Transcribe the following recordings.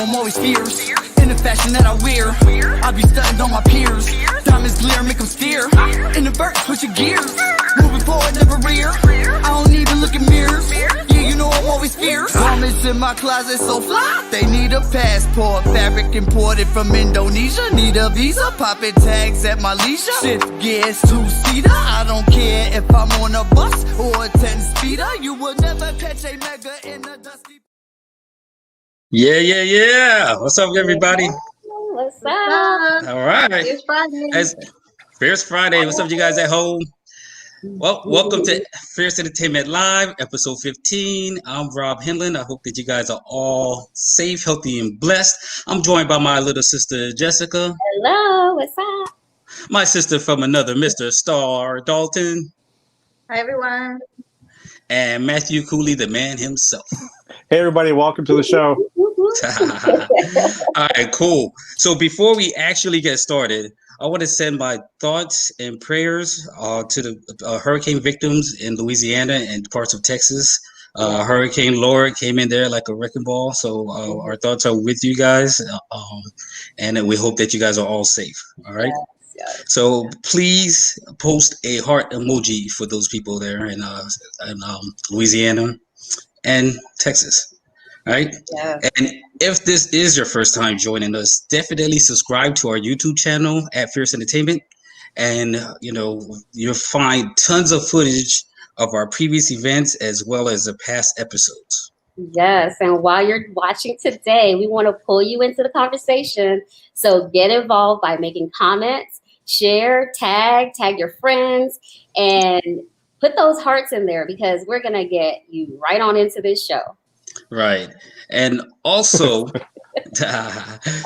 I'm always fierce. In the fashion that I wear, I be stunting on my peers. Diamonds glare, make them steer. In the verse, switching gears. Moving forward, never rear. I don't even look in mirrors. Yeah, you know I'm always fierce. Garments in my closet so fly, they need a passport. Fabric imported from Indonesia, need a visa. Popping tags at my leisure. Shift gears, two-seater. I don't care if I'm on a bus or a 10-speeder. You will never catch a mega in a dusty. Yeah. What's up, everybody? What's up? All right. Fierce Friday. Fierce Friday. What's up, you guys at home? Well, welcome to Fierce Entertainment Live, episode 15. I'm Rob Henlon. I hope that you guys are all safe, healthy, and blessed. I'm joined by my little sister, Jessica. Hello, what's up? My sister from another, Mr. Starr Dalton. Hi, everyone. And Matthew Cooley, the man himself. Hey, everybody. Welcome to the show. All right, cool. So before we actually get started, I want to send my thoughts and prayers to the hurricane victims in Louisiana and parts of Texas. Hurricane Laura came in there like a wrecking ball. So our thoughts are with you guys. And we hope that you guys are all safe. All right. Yes. So please post a heart emoji for those people there in Louisiana and Texas. Right? Yeah. And if this is your first time joining us, definitely subscribe to our YouTube channel at Fierce Entertainment. And, you'll find tons of footage of our previous events as well as the past episodes. Yes. And while you're watching today, we want to pull you into the conversation. So get involved by making comments, share, tag your friends, and put those hearts in there because we're going to get you right on into this show. Right. And also,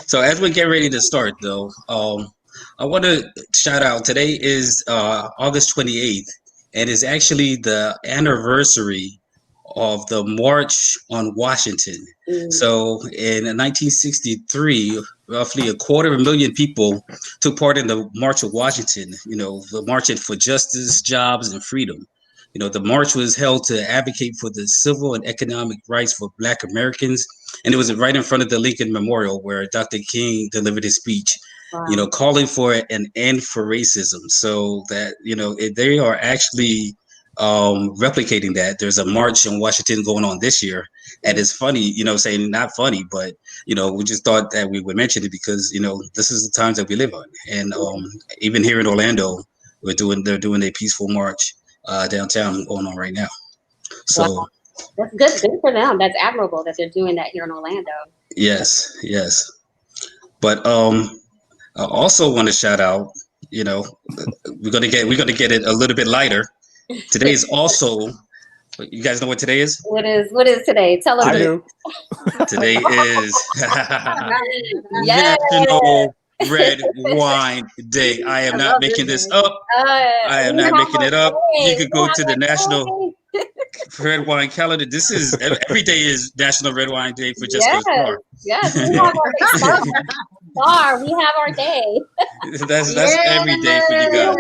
so as we get ready to start, though, I want to shout out. Today is August 28th, and it's actually the anniversary of the March on Washington. So in 1963, roughly 250,000 people took part in the March of Washington, the marching for justice, jobs, and freedom. The march was held to advocate for the civil and economic rights for Black Americans. And it was right in front of the Lincoln Memorial where Dr. King delivered his speech, calling for an end for racism. So that, they are actually replicating that. There's a march in Washington going on this year. And it's funny, saying not funny, but, we just thought that we would mention it because, this is the times that we live on. And even here in Orlando, they're doing a peaceful march. Downtown going on right now. So wow. That's good for them. That's admirable that they're doing that here in Orlando. Yes. But I also want to shout out, we're gonna get it a little bit lighter. Today is also, you guys know what today is? What is today? Tell us. I do. Today is National Red Wine Day. I am not making this up. I am not making it up. You could go to the National Red Wine calendar. This is every day is National Red Wine Day for Jessica Starr. Yes, we have our Starr. We have our day. That's every day for you guys.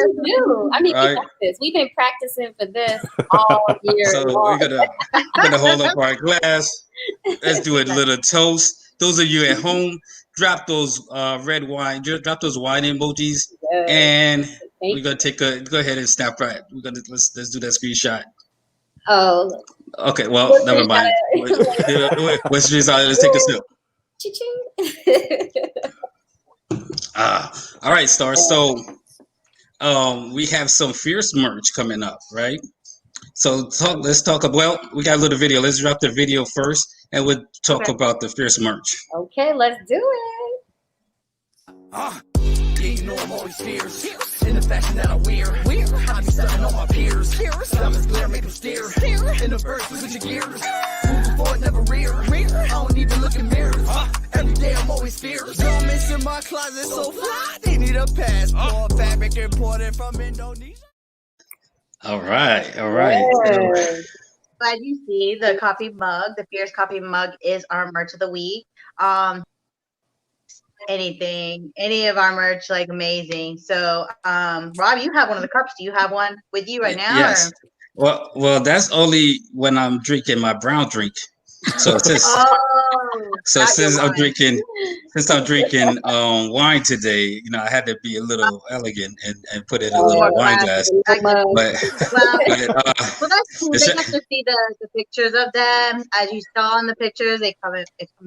I mean, right? We've been practicing for this all year. So we're gonna hold up our glass. Let's do a little toast. Those of you at home, drop those red wine, drop those wine emojis, and we're gonna go ahead and snap right. Let's do that screenshot. Oh. Okay. Well, never mind. Let's take a sip. All right, Starr. So, we have some Fierce merch coming up, right? So let's talk about. We got a little video. Let's drop the video first. And we'll talk about the Fierce merch. Okay, let's do it. I'm always fierce. In the fashion that I wear. I be stunting on my peers. Diamonds glare, make them steer. In the verse, switch your gears. Moving forward, never rear. I don't even look in mirrors. Every day I'm always fierce. Garments in my closet so fly, they need a passport. Fabric imported from Indonesia. All right. Glad you see the coffee mug. The Fierce coffee mug is our merch of the week. Any of our merch, like amazing. So, Rob, you have one of the cups. Do you have one with you right now? Yes. Or? Well, that's only when I'm drinking my brown drink. So it says, So since I'm drinking wine today, I had to be a little elegant and put it in a little wine glass. But well, that's cool. They got to see the pictures of them. As you saw in the pictures, it comes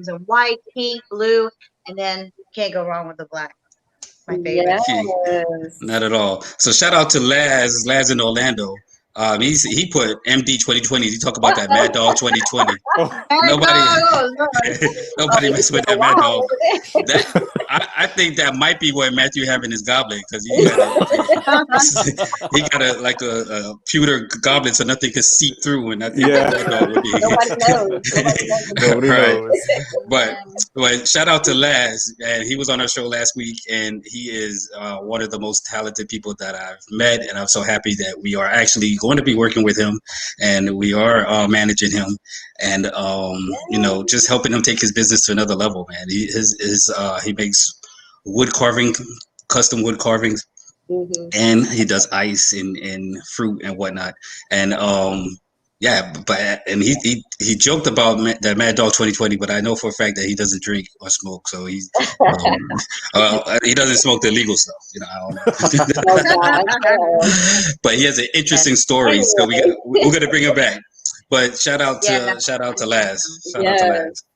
in white, pink, blue, and then you can't go wrong with the black. My favorite. Yes. Not at all. So shout out to Laz in Orlando. He put MD 2020. He talk about that Mad Dog 2020. Nobody mess with that Mad Dog. I think that might be where Matthew having his goblet, because he got a pewter goblet so nothing could seep through, and I think that Mad Dog would be. Nobody knows. But shout out to Laz, and he was on our show last week, and he is one of the most talented people that I've met, and I'm so happy that we are actually going to be working with him, and we are managing him, and just helping him take his business to another level, man. He makes wood carving, custom wood carvings, and he does ice and fruit and whatnot, and he joked about that Mad Dog 2020, but I know for a fact that he doesn't drink or smoke, so he doesn't smoke the illegal stuff. I don't know. But he has an interesting story, so we're gonna bring him back. But shout out to Laz. Shout out to Laz.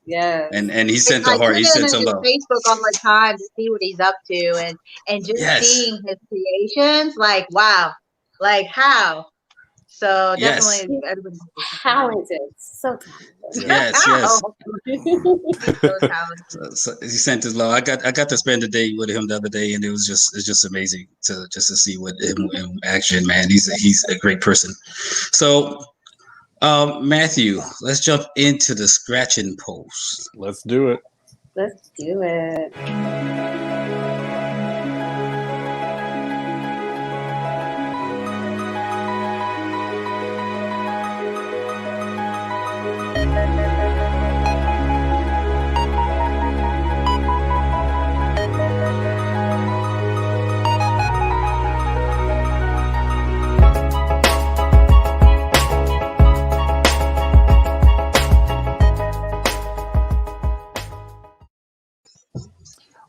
Yeah. And he sent the heart. He sent some love. Facebook all the time to see what he's up to, and just seeing his creations, like wow, like how. So definitely talented. So talented. Yes. So he sent his love. I got to spend the day with him the other day, and it's just amazing to see what him in action, man. He's a great person. So Matthew, let's jump into the scratching post. Let's do it. Let's do it.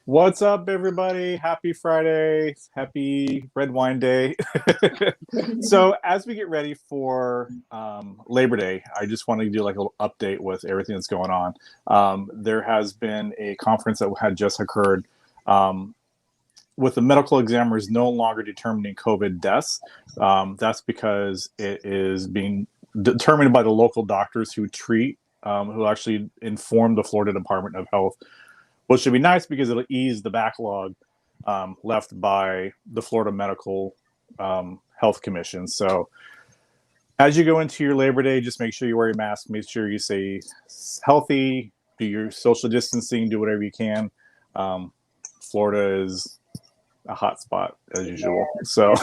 What's up, everybody? Happy Friday. Happy Red Wine Day. So as we get ready for Labor Day, I just wanted to do like a little update with everything that's going on. There has been a conference that had just occurred with the medical examiners no longer determining COVID deaths. That's because it is being determined by the local doctors who treat, who actually inform the Florida Department of Health, which should be nice because it'll ease the backlog left by the Florida Medical Health Commission. So as you go into your Labor Day, just make sure you wear your mask, make sure you stay healthy, do your social distancing, do whatever you can. Florida is a hot spot as usual. So,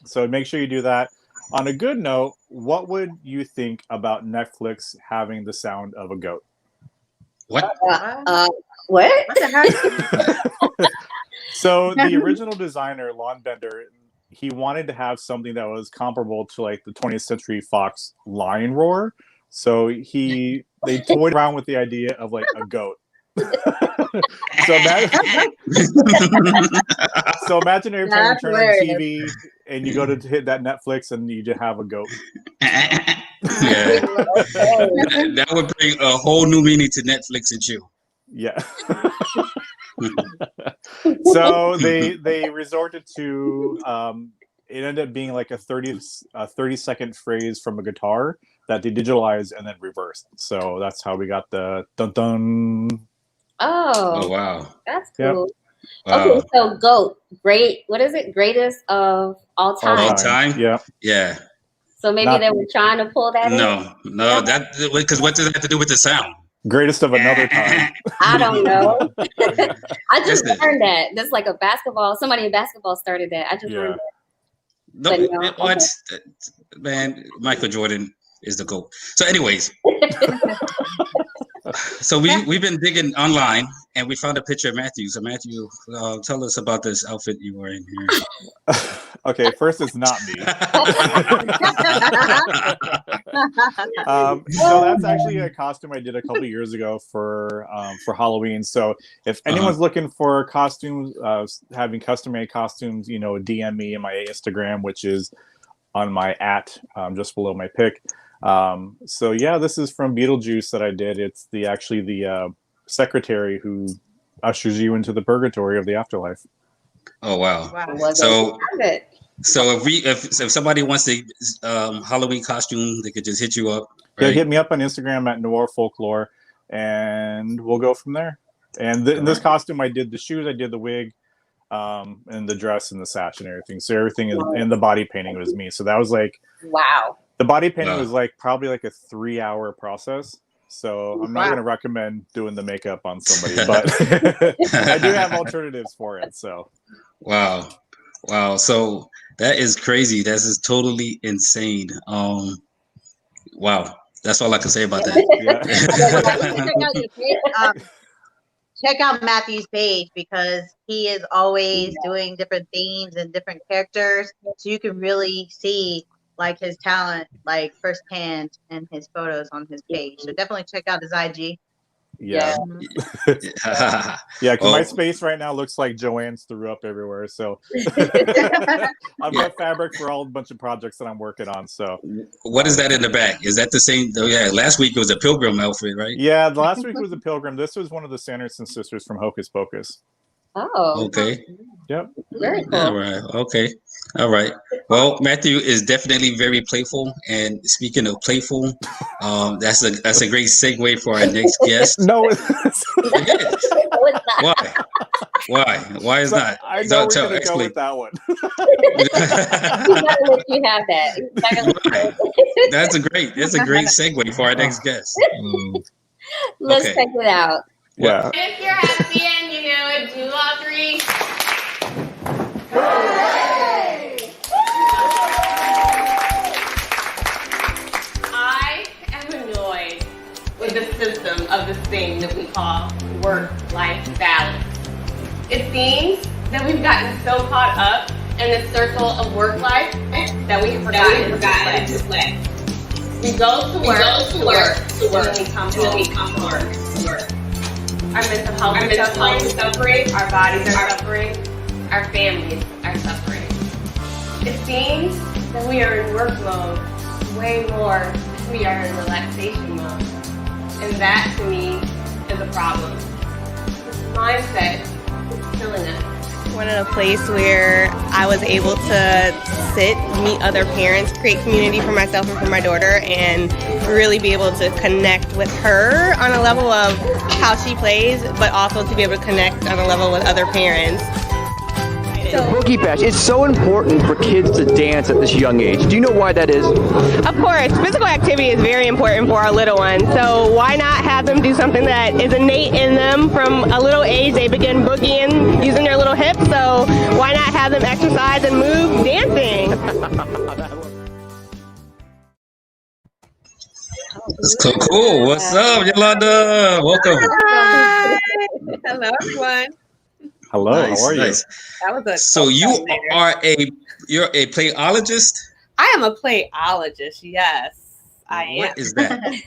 so make sure you do that. On a good note, what would you think about Netflix having the sound of a goat? What? What? So the original designer, Lon Bender, he wanted to have something that was comparable to like the 20th Century Fox lion roar. So they toyed around with the idea of like a goat. So imagine every time you turn on TV and you go to hit that Netflix and you just have a goat. Yeah, that would bring a whole new meaning to Netflix and chill. Yeah. So they resorted to it ended up being like a 30-second phrase from a guitar that they digitalized and then reversed. So that's how we got the dun dun. Oh wow, that's cool. Yep. Wow. Okay, so GOAT, what is it? Greatest of all time. All time. Yeah. So maybe they were trying to pull that in? No, that because what does that have to do with the sound? Greatest of another time. I don't know. I just learned that. That's like a basketball. Somebody in basketball started that. I just learned that. No, man, Michael Jordan is the GOAT. So anyways, so we've been digging online and we found a picture of Matthew. So Matthew, tell us about this outfit you were in here. Okay, first it's not me. So that's actually a costume I did a couple years ago for Halloween. So if anyone's looking for costumes, having custom made costumes, DM me in my Instagram, which is on my just below my pic. So yeah, this is from Beetlejuice that I did. It's the secretary who ushers you into the purgatory of the afterlife. Oh wow! Wow. So if somebody wants a Halloween costume, they could just hit you up. Right? Yeah, hit me up on Instagram at Noir Folklore, and we'll go from there. And in this costume, I did the shoes, I did the wig, and the dress and the sash and everything. So everything is, and the body painting was me. So that was like, wow. The body painting was like probably like a 3-hour process. So I'm not going to recommend doing the makeup on somebody, but I do have alternatives for it. So wow. So that is crazy. That is totally insane. Wow. That's all I can say about that. Check out Matthew's page because he is always doing different themes and different characters, so you can really see like his talent like firsthand in his photos on his page. So definitely check out his IG. Yeah. Yeah, because my space right now looks like Joanne's threw up everywhere. So I've got fabric for a bunch of projects that I'm working on. So what is that in the back? Is that the same? Oh, yeah, last week it was a pilgrim outfit, right? Yeah, the last week was a pilgrim. This was one of the Sanderson sisters from Hocus Pocus. Oh. Okay. Yep. Very cool. All right. Okay. All right. Well, Matthew is definitely very playful. And speaking of playful, that's a great segue for our next guest. No, it is. Why? Why is not? I know we're going to go with that one. He's not gonna let you have that. That's a great segue for our next guest. Let's check it out. Yeah. And if you're happy and do all three. I am annoyed with the system of this thing that we call work-life balance. It seems that we've gotten so caught up in the circle of work life that we've forgotten to play. We go to work, and then we come home. Our mental health is suffering, our bodies are suffering, our families are suffering. It seems that we are in work mode way more than we are in relaxation mode. And that, to me, is a problem. This mindset is killing us. Wanted a place where I was able to sit, meet other parents, create community for myself and for my daughter, and really be able to connect with her on a level of how she plays, but also to be able to connect on a level with other parents. Boogie Bash, it's so important for kids to dance at this young age. Do you know why that is? Of course, physical activity is very important for our little ones, so why not have them do something that is innate in them from a little age? They begin boogieing using their little hips, so why not have them exercise and move dancing? That's cool. What's up, Yolonda? Welcome. Hi. Hello, everyone. Hello, nice, how are you? Nice. That was a so you're a playologist? I am a playologist, yes. I am. What is that?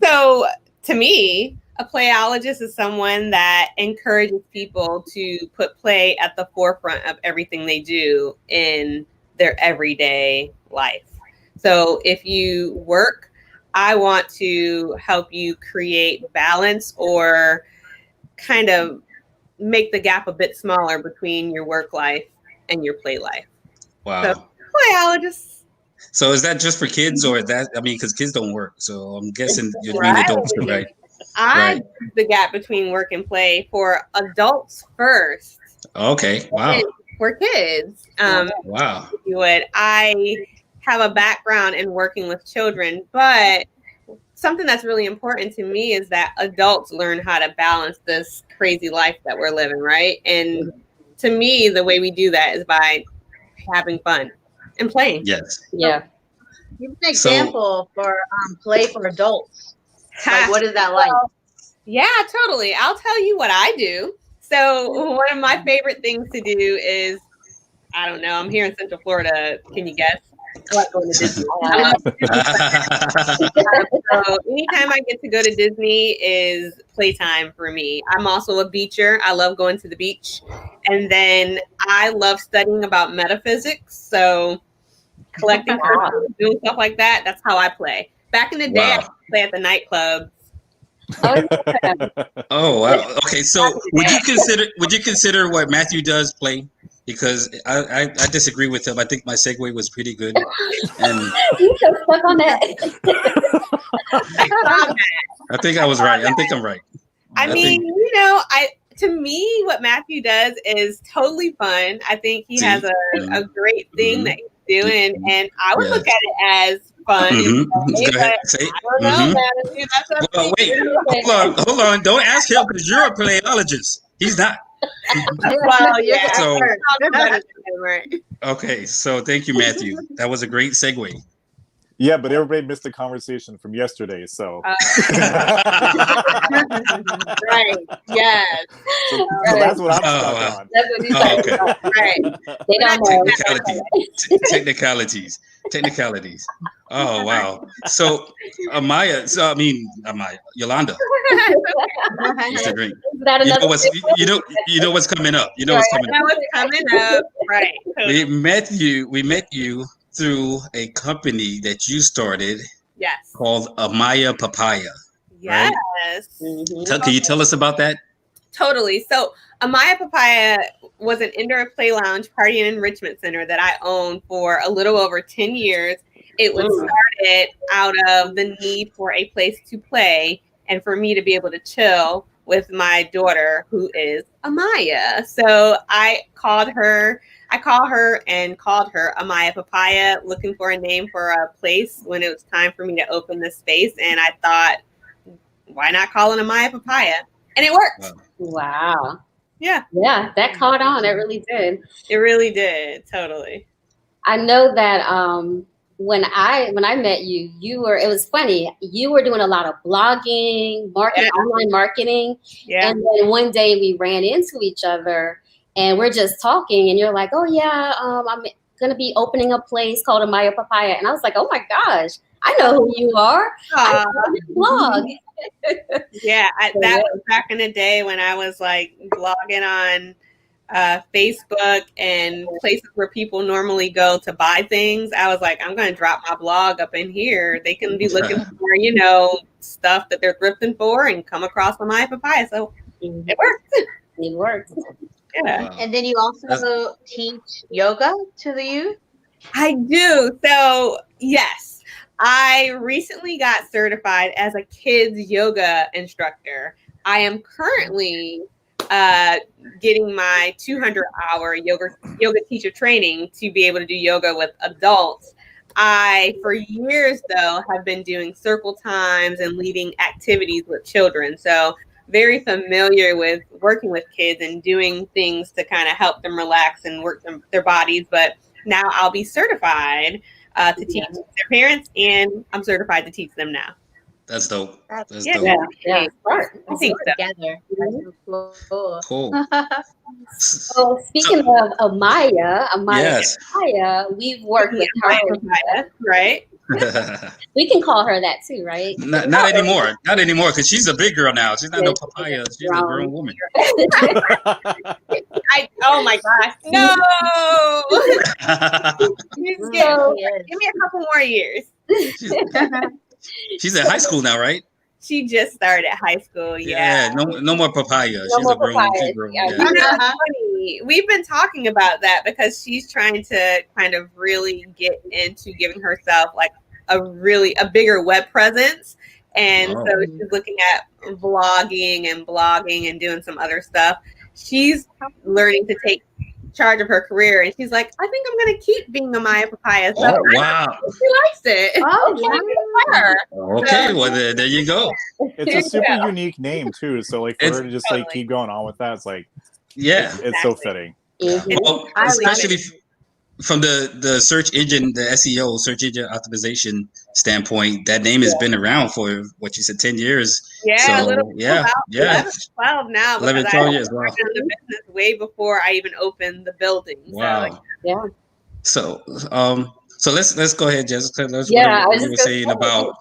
So to me, a playologist is someone that encourages people to put play at the forefront of everything they do in their everyday life. So if you work, I want to help you create balance or kind of make the gap a bit smaller between your work life and your play life. Wow. So, playologist. So is that just for kids or that? I mean, because kids don't work, so I'm guessing you mean adults, right? I the gap between work and play for adults first. Okay. Wow. For kids. Wow. I have a background in working with children, but something that's really important to me is that adults learn how to balance this crazy life that we're living, right? And to me, the way we do that is by having fun and playing. Yes. Yeah. Give an example for play for adults. Like, what is that like? Yeah, totally. I'll tell you what I do. So one of my favorite things to do is I don't know. I'm here in Central Florida. Can you guess? I like going to Disney. I love Disney. So anytime I get to go to Disney is playtime for me. I'm also a beacher. I love going to the beach. And then I love studying about metaphysics. So collecting crystals, doing stuff like that. That's how I play. Back in the day, I used to play at the nightclub. Oh wow. Okay, so would you consider what Matthew does play? Because I disagree with him. I think my segue was pretty good. And You so stuck on that. I think I was right. I think I'm right. I mean, to me, what Matthew does is totally fun. I think he has a great thing that he's doing, and I would look at it as fun. Go ahead. Say it. I don't know, Matthew. That's Well, wait. Hold on. Don't ask him because you're a playologist. He's not. Well, yeah. So, Right. okay. So thank you, Matthew. That was a great segue. Yeah, but everybody missed the conversation from yesterday, so. Right. Yes. So that's what I'm stuck on. That's what he's talking about. Right. They don't know. Technicalities. Oh wow. So Yolanda. Just a drink. Is that You another know what's what's coming up. You know what's coming up. What's coming up. Right. We met you through a company that you started Yes. called mayaPapaya. Yes. Mhm. Can you tell us about that? Totally. So mayaPapaya was an indoor play lounge party and enrichment center that I owned for a little over 10 years. It was started out of the need for a place to play and for me to be able to chill with my daughter, who is Amaya. So I called her and called her mayaPapaya, looking for a name for a place when it was time for me to open the space. And I thought, why not call it mayaPapaya? And it worked. Wow. Yeah. Yeah, that caught on. It really did. It really did. Totally. I know that when I met you, it was funny. You were doing a lot of blogging, online marketing. Yeah. And then one day we ran into each other and we're just talking and you're like, oh yeah, I'm going to be opening a place called mayaPapaya. And I was like, oh my gosh, I know who you are. I know your blog. Yeah, that was back in the day when I was like blogging on Facebook and places where people normally go to buy things. I was like, I'm going to drop my blog up in here. They can be looking for, stuff that they're thrifting for and come across mayaPapaya. So it worked. It worked. Yeah. Wow. And then you also teach yoga to the youth? I do. So, yes. I recently got certified as a kids yoga instructor. I am currently getting my 200-hour yoga teacher training to be able to do yoga with adults. I, for years though, have been doing circle times and leading activities with children. So very familiar with working with kids and doing things to kind of help them relax and work their bodies. But now I'll be certified to teach their parents, and I'm certified to teach them now. That's dope. That's Yeah. dope. Yeah. Smart. I think so. Together. Cool. Cool. So speaking of Amaya, Yes. Papaya, we've worked with her. Right? We can call her that too, right? Not anymore. Not anymore, because she's a big girl now. She's not no papaya. She's a grown woman. Oh my gosh. No. Give me a couple more years. She's in high school now, right? She just started high school. Yeah. No more papaya. No She's more a grown. papaya. She's grown. Yeah. Yeah. You know, it's funny. We've been talking about that because she's trying to kind of really get into giving herself like a bigger web presence. And so she's looking at vlogging and blogging and doing some other stuff. She's learning to take charge of her career, and she's like, I think I'm going to keep being a mayaPapaya. So Oh, wow. she likes it. Okay, well, there you go. It's a super unique name too. So like for her to just like keep going on with that, it's like it's so fitting. Well, especially from the search engine, the SEO, search engine optimization standpoint, that name has been around for what you said, 10 years. Yeah, So, yeah. 12 now, 11, because 12 I years. Wow. worked in the business way before I even opened the building. Wow. Yeah. So let's go ahead, Jessica. That's Yeah, I what was you were just gonna saying say, about.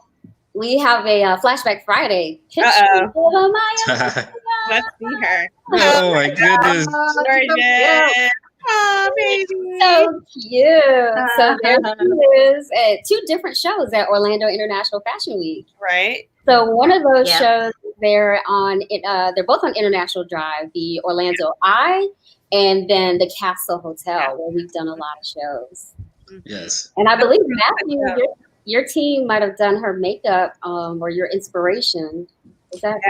we have a Flashback Friday. Uh-oh. Maya. Let's see her. Oh my goodness. Gorgeous. Oh, baby. So cute. So there she is at 2 different shows at Orlando International Fashion Week. Right. So one of those Yeah. shows, they're both on International Drive, the Orlando Eye, and then the Castle Hotel, where we've done a lot of shows. Yes. And I believe Matthew, your team might have done her makeup, or your inspiration. Is that?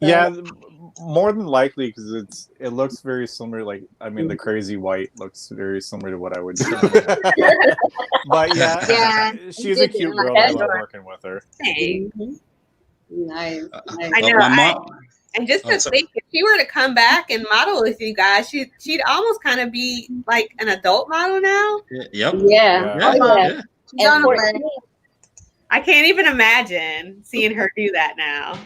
Yeah, more than likely, because it looks very similar. Like, I mean, the crazy white looks very similar to what I would do. But yeah, she's a cute girl. I love working with her. Thanks. Nice. I know. And just to think, if she were to come back and model with you guys, she'd almost kind of be like an adult model now. Yep. Yeah. And I can't even imagine seeing her do that now.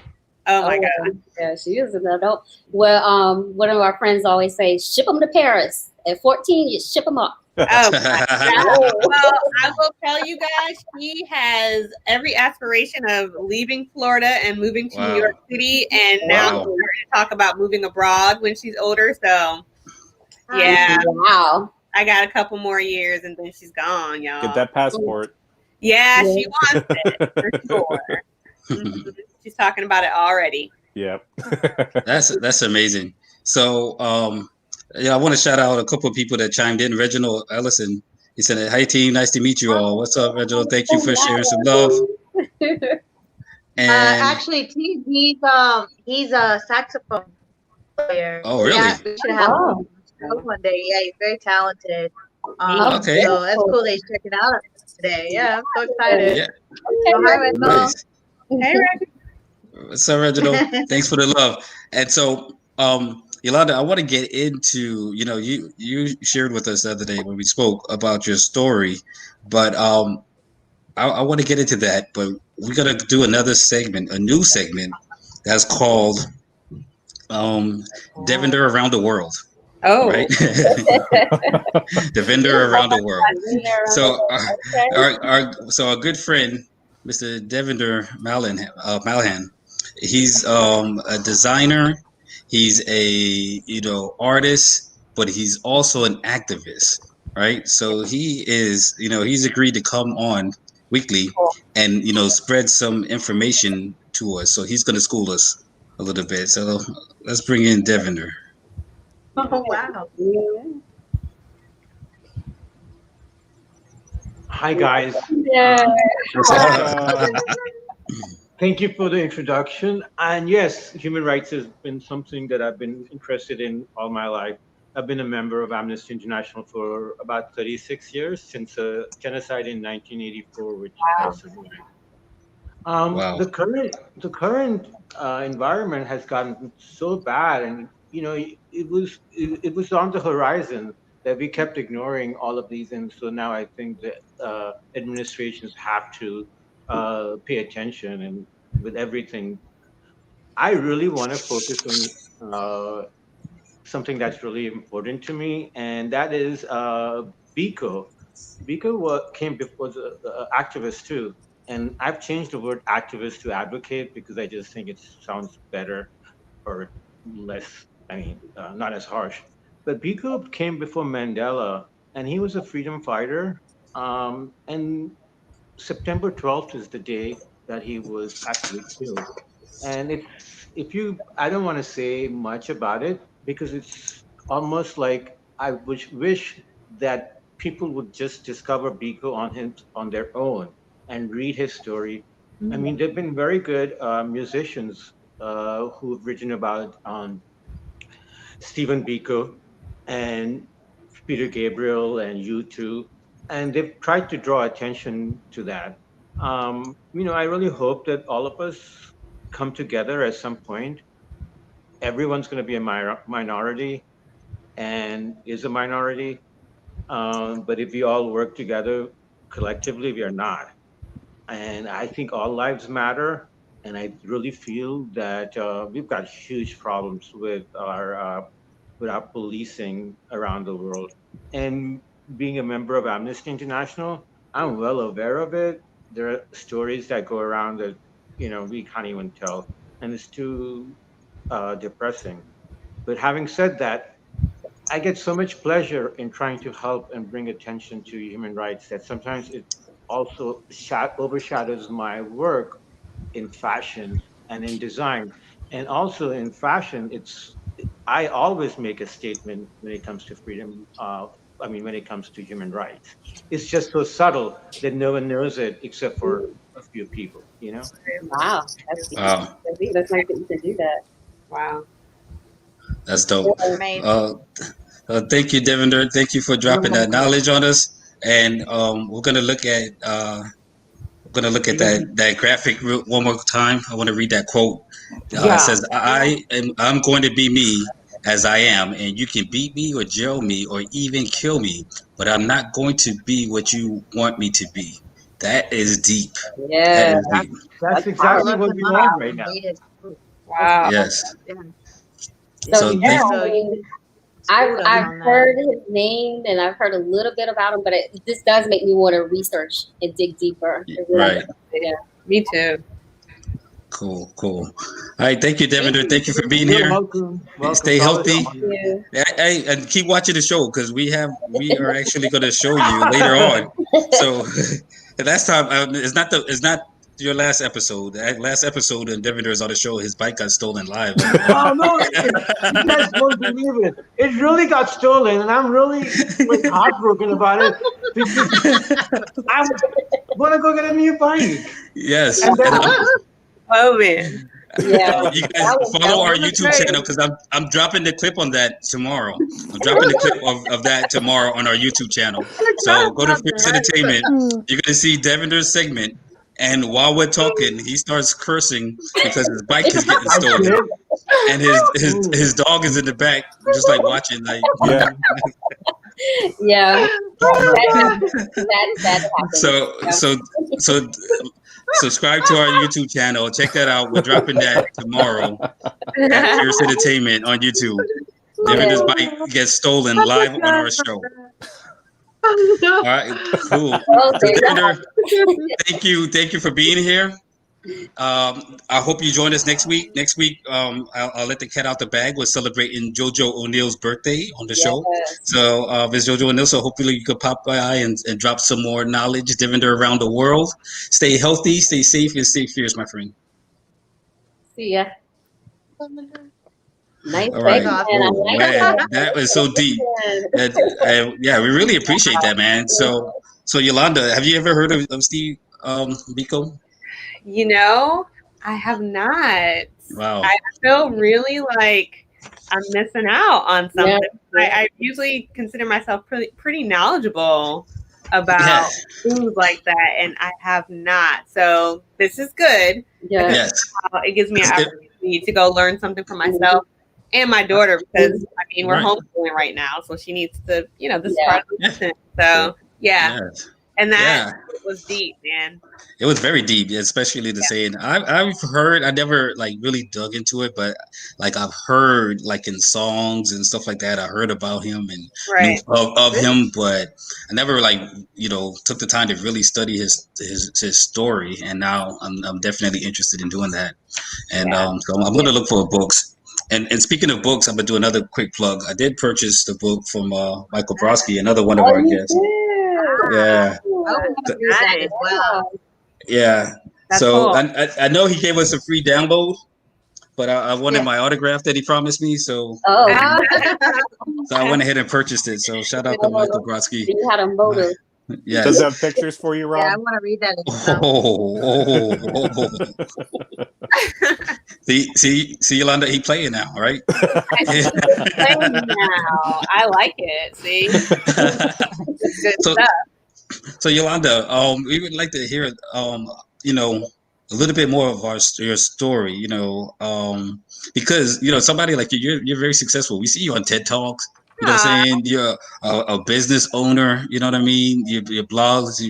Oh my God. Yeah, she is an adult. Well, one of our friends always say, ship them to Paris. At 14, you ship them up. Oh my God. Well, I will tell you guys, she has every aspiration of leaving Florida and moving to New York City, and now we're going to talk about moving abroad when she's older. So, yeah. Wow. I got a couple more years, and then she's gone, y'all. Get that passport. Yeah, she wants it for sure. Mm-hmm. She's talking about it already. Yep. That's amazing. So, I want to shout out a couple of people that chimed in. Reginald Ellison, he said, "Hi team, nice to meet you all." What's up, Reginald? Thank you for sharing some love. And actually, he's a saxophone player. Oh, really? Yeah, we should have him one day. Yeah, he's very talented. Okay. So that's cool that he's checking out today. Yeah, I'm so excited. Yeah. So hi, Reginald. Nice. Hey, Reginald. What's up, Reginald? Thanks for the love. And so, Yolanda, I want to get into, you shared with us the other day when we spoke about your story, but I want to get into that, but we're going to do another segment, a new segment that's called Devendra Around the World. Oh, right. Devendra Around the World. So our good friend, Mr. Devendra Malahan, he's a designer. He's a artist, but he's also an activist, right? So he is, he's agreed to come on weekly and spread some information to us. So he's going to school us a little bit. So let's bring in Devendra. Oh wow! Hi guys. Yeah. Thank you for the introduction. And yes, human rights has been something that I've been interested in all my life. I've been a member of Amnesty International for about 36 years, since a genocide in 1984, which I survived. The current environment has gotten so bad, and it was on the horizon that we kept ignoring all of these, and so now I think that administrations have to pay attention. And with everything, I really want to focus on something that's really important to me, and that is Biko. Biko came before the activist too, and I've changed the word activist to advocate because I just think it sounds better or less, not as harsh. But Biko came before Mandela, and he was a freedom fighter. And September 12th is the day that he was actually killed. And I don't want to say much about it because it's almost like I wish that people would just discover Biko on their own and read his story. I mean, there've been very good musicians who've written about Stephen Biko and Peter Gabriel and U2, and they've tried to draw attention to that. I really hope that all of us come together at some point. Everyone's going to be a minority and is a minority. But if we all work together collectively, we are not. and I think all lives matter. And I really feel that we've got huge problems with our policing around the world. And being a member of Amnesty International, I'm well aware of it. There are stories that go around that we can't even tell, and it's too depressing. But having said that, I get so much pleasure in trying to help and bring attention to human rights that sometimes it also overshadows my work in fashion and in design. And also in fashion, I always make a statement when it comes to freedom. When it comes to human rights, it's just so subtle that no one knows it except for a few people. Wow, that's deep. Wow. That's nice that you can do that. Wow. That's dope. Amazing. Thank you, Devinder. Thank you for dropping that knowledge on us. And we're gonna look at that graphic one more time. I want to read that quote. It says, I'm going to be me as I am, and you can beat me or jail me or even kill me, but I'm not going to be what you want me to be. That is deep. Yeah. That is deep. That's exactly what we want right now. Wow. Yes. So thank- I mean, I've heard his name and I've heard a little bit about him, but this does make me want to research and dig deeper. Right. Yeah. Me too. Cool. All right. Thank you, Devinder. Thank you for being here. Welcome. Stay healthy. Yeah. Hey, and keep watching the show because we are actually going to show you later on. So last time it's not your last episode. The last episode, and Devendra is on the show. His bike got stolen live. Oh no! You guys won't believe it. It really got stolen, and I'm really heartbroken about it because I want to go get a new bike. Yes. Oh man. Yeah. You guys follow our YouTube channel because I'm dropping the clip on that tomorrow. I'm dropping the clip of that tomorrow on our YouTube channel. So go to Fierce Entertainment. You're gonna see Devinder's segment. And while we're talking, he starts cursing because his bike is getting stolen, and his dog is in the back, just like watching. Like, Yeah. That happens. So subscribe to our YouTube channel. Check that out. We're dropping that tomorrow at Fierce Entertainment on YouTube. Devinder's bike gets stolen live on our show. All right, cool. So Devinder, thank you for being here. I hope you join us next week. Next week, I'll let the cat out the bag. We're celebrating JoJo ONeal's birthday on the show. So it's JoJo ONeal. So hopefully you could pop by and drop some more knowledge, Devinder, around the world. Stay healthy, stay safe, and stay fierce, my friend. See ya. Nice. All right. Man, that was so deep. Yeah, we really appreciate that, man. So Yolanda, have you ever heard of Steve Biko? I have not. Wow. I feel really like I'm missing out on something. Yeah. I usually consider myself pretty knowledgeable about things like that, and I have not. So this is good. Yeah. Yes. It gives me an opportunity to go learn something for myself and my daughter, because we're homeschooling right now, so she needs to, this is part of the lesson. So Yes. And that was deep, man. It was very deep, especially the saying. I've heard, I never really dug into it, but I've heard in songs and stuff like that. I heard about him and knew of him, but I never took the time to really study his story. And now I'm definitely interested in doing that. And so I'm going to look for books. And speaking of books, I'm gonna do another quick plug. I did purchase the book from Michael Brodsky, another one of our guests. Yeah. Yeah. That's so cool. I know he gave us a free download, but I wanted my autograph that he promised me. So so I went ahead and purchased it. So shout out to Michael Brodsky. You had a motive. Yes. Does it have pictures for you, Rob? Yeah, I want to read that. See, Yolanda, he playing now, right? Playing now. I like it. See, good stuff. So Yolanda, we would like to hear, a little bit more of your story, because somebody like you're very successful. We see you on TED Talks. You know what I'm saying? You're a business owner. You know what I mean? Your blogs.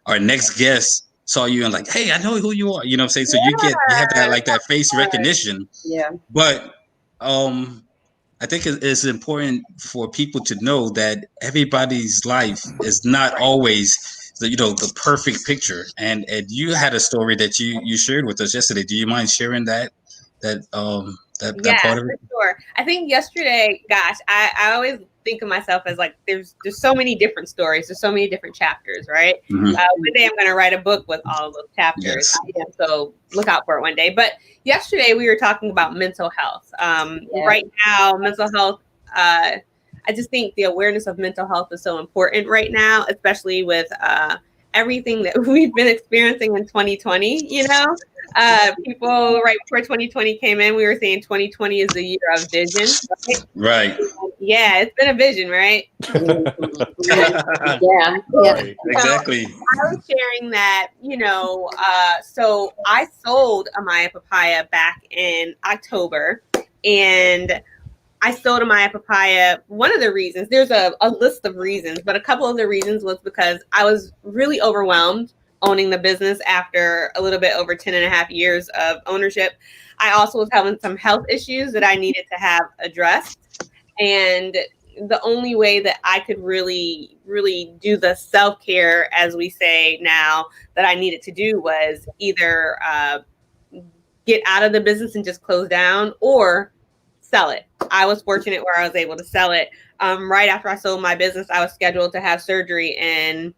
Our next guest saw you and like, hey, I know who you are. You know what I'm saying? So you have that like that face recognition. Yeah. But I think it's important for people to know that everybody's life is not always the perfect picture. And you had a story that you shared with us yesterday. Do you mind sharing that part of it? For sure. I think yesterday, gosh, I always think of myself as like there's so many different stories, there's so many different chapters, right? Mhm. One day I'm going to write a book with all of those chapters. Yes. So look out for it one day. But yesterday we were talking about mental health. Right now, mental health. I just think the awareness of mental health is so important right now, especially with everything that we've been experiencing in 2020. People right before 2020 came in, we were saying 2020 is the year of vision. Right. Yeah, it's been a vision, right? Yeah. Right. Exactly. So I was sharing that, so I sold a mayaPapaya back in October, and I sold a mayaPapaya. One of the reasons, there's a list of reasons, but a couple of the reasons was because I was really overwhelmed owning the business after a little bit over 10 and a half years of ownership. I also was having some health issues that I needed to have addressed. And the only way that I could really, really do the self-care, as we say now, that I needed to do was either get out of the business and just close down or sell it. I was fortunate where I was able to sell it. Right after I sold my business, I was scheduled to have surgery in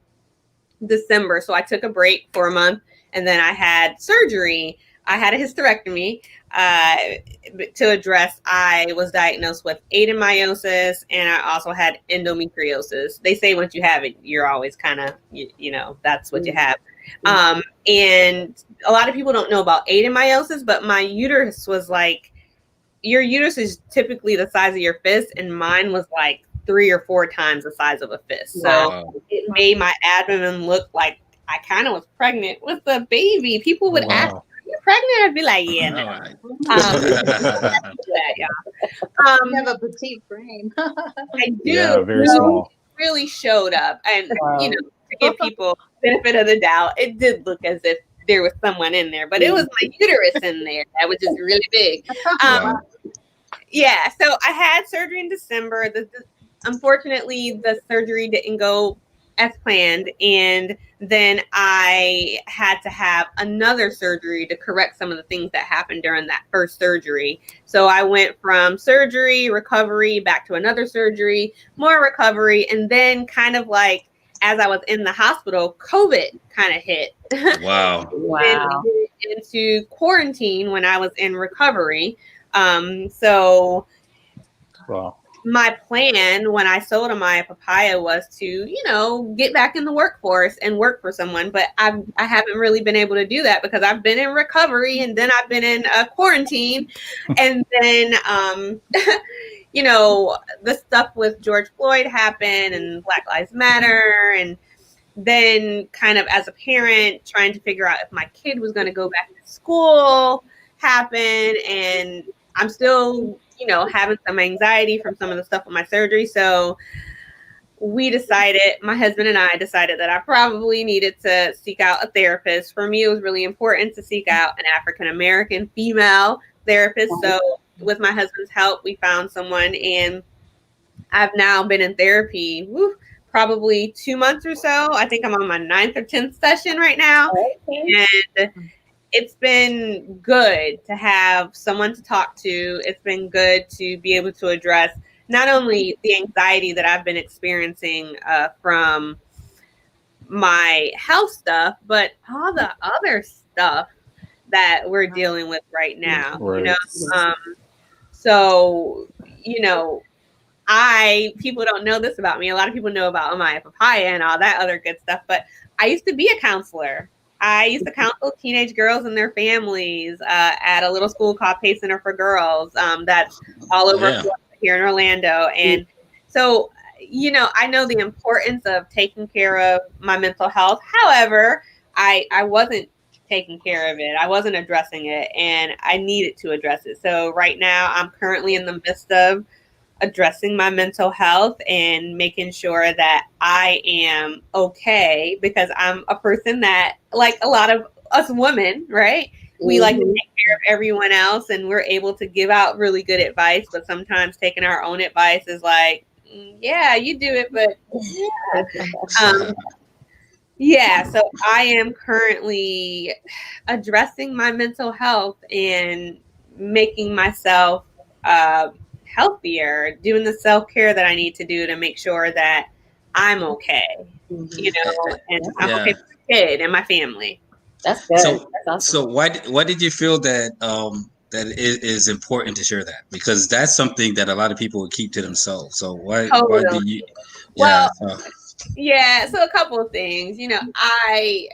December. So I took a break for a month and then I had surgery. I had a hysterectomy to address. I was diagnosed with adenomyosis and I also had endometriosis. They say once you have it, you're always kind of, that's what you have. And a lot of people don't know about adenomyosis, but my uterus was like, your uterus is typically the size of your fist, and mine was like 3 or 4 times the size of a fist. So it made my abdomen look like I kind of was pregnant with a baby. People would ask, "Are you pregnant?" I'd be like, "Yeah, no." You have a petite frame. I do. Yeah, very small. It really showed up, and to give people benefit of the doubt, it did look as if there was someone in there, but it was my uterus in there that was just really big. Yeah, so I had surgery in December. Unfortunately, the surgery didn't go as planned, and then I had to have another surgery to correct some of the things that happened during that first surgery. So I went from surgery, recovery, back to another surgery, more recovery, and then kind of like as I was in the hospital, COVID kind of hit. Wow. Into quarantine when I was in recovery. So my plan when I sold a mayaPapaya was to, get back in the workforce and work for someone. But I haven't really been able to do that because I've been in recovery and then I've been in quarantine. And then, the stuff with George Floyd happened and Black Lives Matter. And then kind of as a parent trying to figure out if my kid was going to go back to school happened. And I'm still, having some anxiety from some of the stuff with my surgery. So my husband and I decided that I probably needed to seek out a therapist. For me, it was really important to seek out an African-American female therapist. So with my husband's help, we found someone, and I've now been in therapy probably 2 months or so. I think I'm on my 9th or 10th session right now. And it's been good to have someone to talk to. It's been good to be able to address not only the anxiety that I've been experiencing from my health stuff, but all the other stuff that we're dealing with right now. So people don't know this about me. A lot of people know about mayaPapaya and all that other good stuff, but I used to be a counselor. I used to counsel teenage girls and their families at a little school called Pace Center for Girls that's all over here in Orlando. And so, I know the importance of taking care of my mental health. However, I wasn't taking care of it. I wasn't addressing it, and I needed to address it. So right now I'm currently in the midst of addressing my mental health and making sure that I am okay, because I'm a person that, like a lot of us women, right? We like to take care of everyone else, and we're able to give out really good advice, but sometimes taking our own advice is like, yeah, you do it, but yeah. So I am currently addressing my mental health and making myself healthier, doing the self-care that I need to do to make sure that I'm okay, you know, and I'm okay with my kid and my family. That's good. So, That's awesome. so why did you feel that that it is important to share that? Because that's something that a lot of people would keep to themselves. So why do you? Well, yeah. So a couple of things. You know, I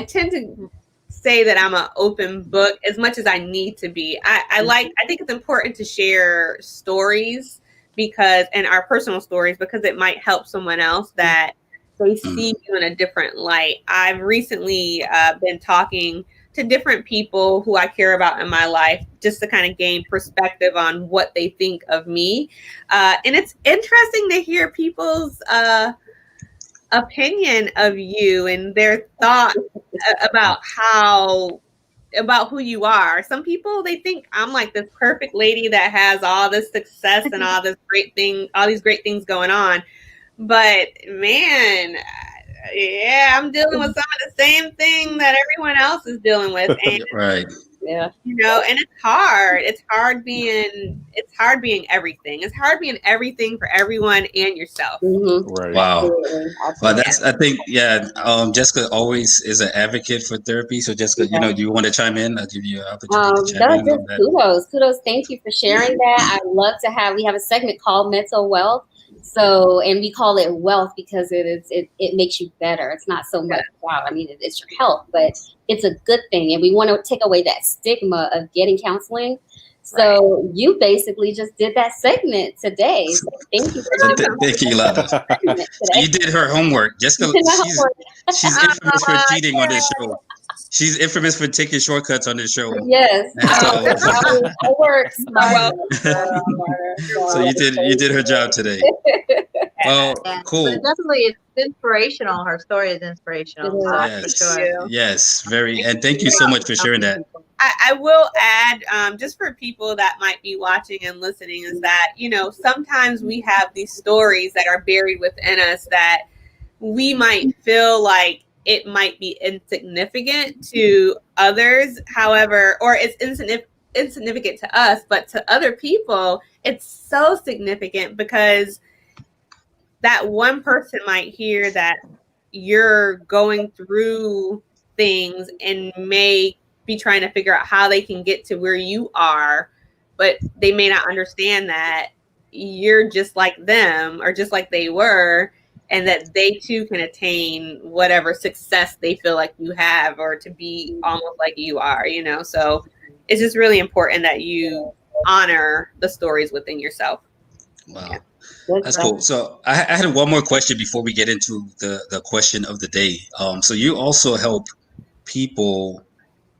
tend to say that I'm an open book as much as I need to be. I think it's important to share stories and our personal stories, because it might help someone else that they see you in a different light. I've recently been talking to different people who I care about in my life, just to kind of gain perspective on what they think of me. And it's interesting to hear people's opinion of you and their thoughts about who you are. Some people, they think I'm like this perfect lady that has all this success and all these great things going on. But man, yeah, I'm dealing with some of the same thing that everyone else is dealing with. And right. Yeah. You know, and it's hard. It's hard being everything. It's hard being everything for everyone and yourself. Right. Wow. Well, I think, Jessica always is an advocate for therapy. So Jessica, you know, do you want to chime in? I'll give you an opportunity to chime in on that. Kudos. Thank you for sharing that. I'd love to we have a segment called Mental Wealth. So, and we call it wealth because it makes you better. It's not so much about, I mean, it's your health, but it's a good thing. And we want to take away that stigma of getting counseling. So you basically just did that segment today. So thank you for Thank you, Yolanda. So you did her homework. Jessica, she's infamous for cheating on this show. She's infamous for taking shortcuts on this show. Yes. It works. So you did her job today. Oh, cool. But definitely, it's inspirational. Her story is inspirational. Yes, for sure. Yes, very. And thank you so much for sharing that. I will add, just for people that might be watching and listening, is that, you know, sometimes we have these stories that are buried within us that we might feel like it might be insignificant to others. However, or it's insignificant to us, but to other people, it's so significant, because that one person might hear that you're going through things and may be trying to figure out how they can get to where you are, but they may not understand that you're just like them or just like they were, and that they too can attain whatever success they feel like you have, or to be almost like you are, you know? So it's just really important that you honor the stories within yourself. Wow. Yeah. That's cool. So I had one more question before we get into the question of the day. So you also help people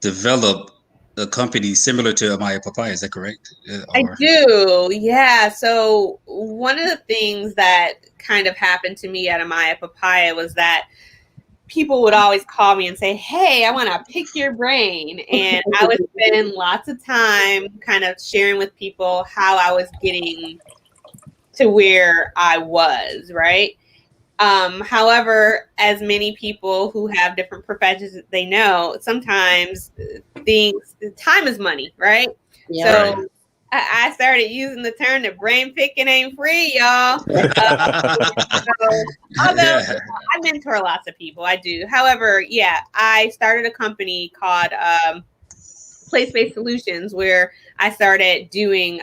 develop a company similar to mayaPapaya, is that correct? I do, yeah. So one of the things that kind of happened to me at mayaPapaya was that people would always call me and say, hey, I want to pick your brain. And I would spend lots of time kind of sharing with people how I was getting to where I was, right? However, as many people who have different professions, they know sometimes time is money, right? Yeah. So I started using the term that brain picking ain't free, y'all. Although I mentor lots of people, I do. However, yeah, I started a company called PlaySpace Solutions, where I started doing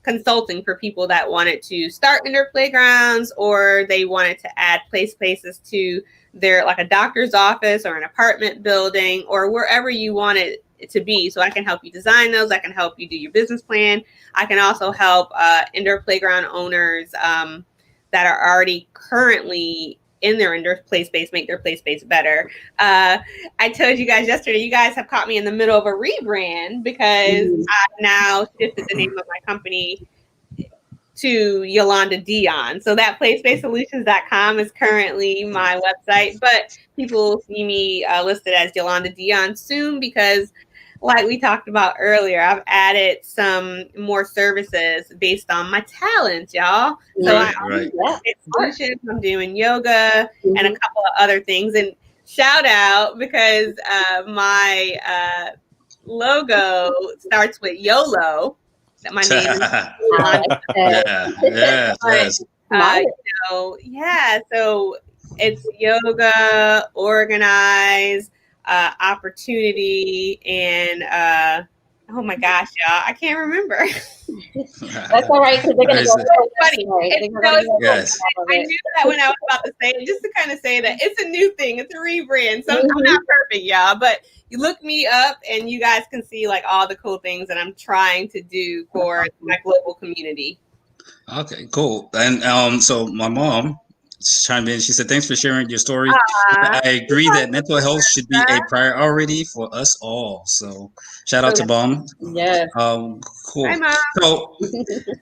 consulting for people that wanted to start indoor playgrounds, or they wanted to add play spaces to their, like a doctor's office or an apartment building or wherever you want it to be. So I can help you design those. I can help you do your business plan. I can also help indoor playground owners that are already currently in their indoor play space make their play space better. I told you guys yesterday, you guys have caught me in the middle of a rebrand, because I now shifted the name of my company to Yolonda Dion. So that PlaySpaceSolutions.com is currently my website, but people will see me listed as Yolonda Dion soon because, like we talked about earlier, I've added some more services based on my talents, y'all. So I'm solutions, I'm doing yoga and a couple of other things. And shout out because my logo starts with YOLO. That my name is so it's yoga, organize, opportunity, and oh my gosh, y'all, I can't remember. That's all right, because they're gonna go so funny. Yes. I knew that when I was about to say it, just to kind of say that it's a new thing, it's a rebrand. So I'm not perfect, y'all, but you look me up and you guys can see like all the cool things that I'm trying to do for my global community. Okay, cool. And so my mom chimed in. She said, "Thanks for sharing your story. I agree that mental health should be a priority for us all." So shout out to Mom. Yes. Cool. Hi, Mom. So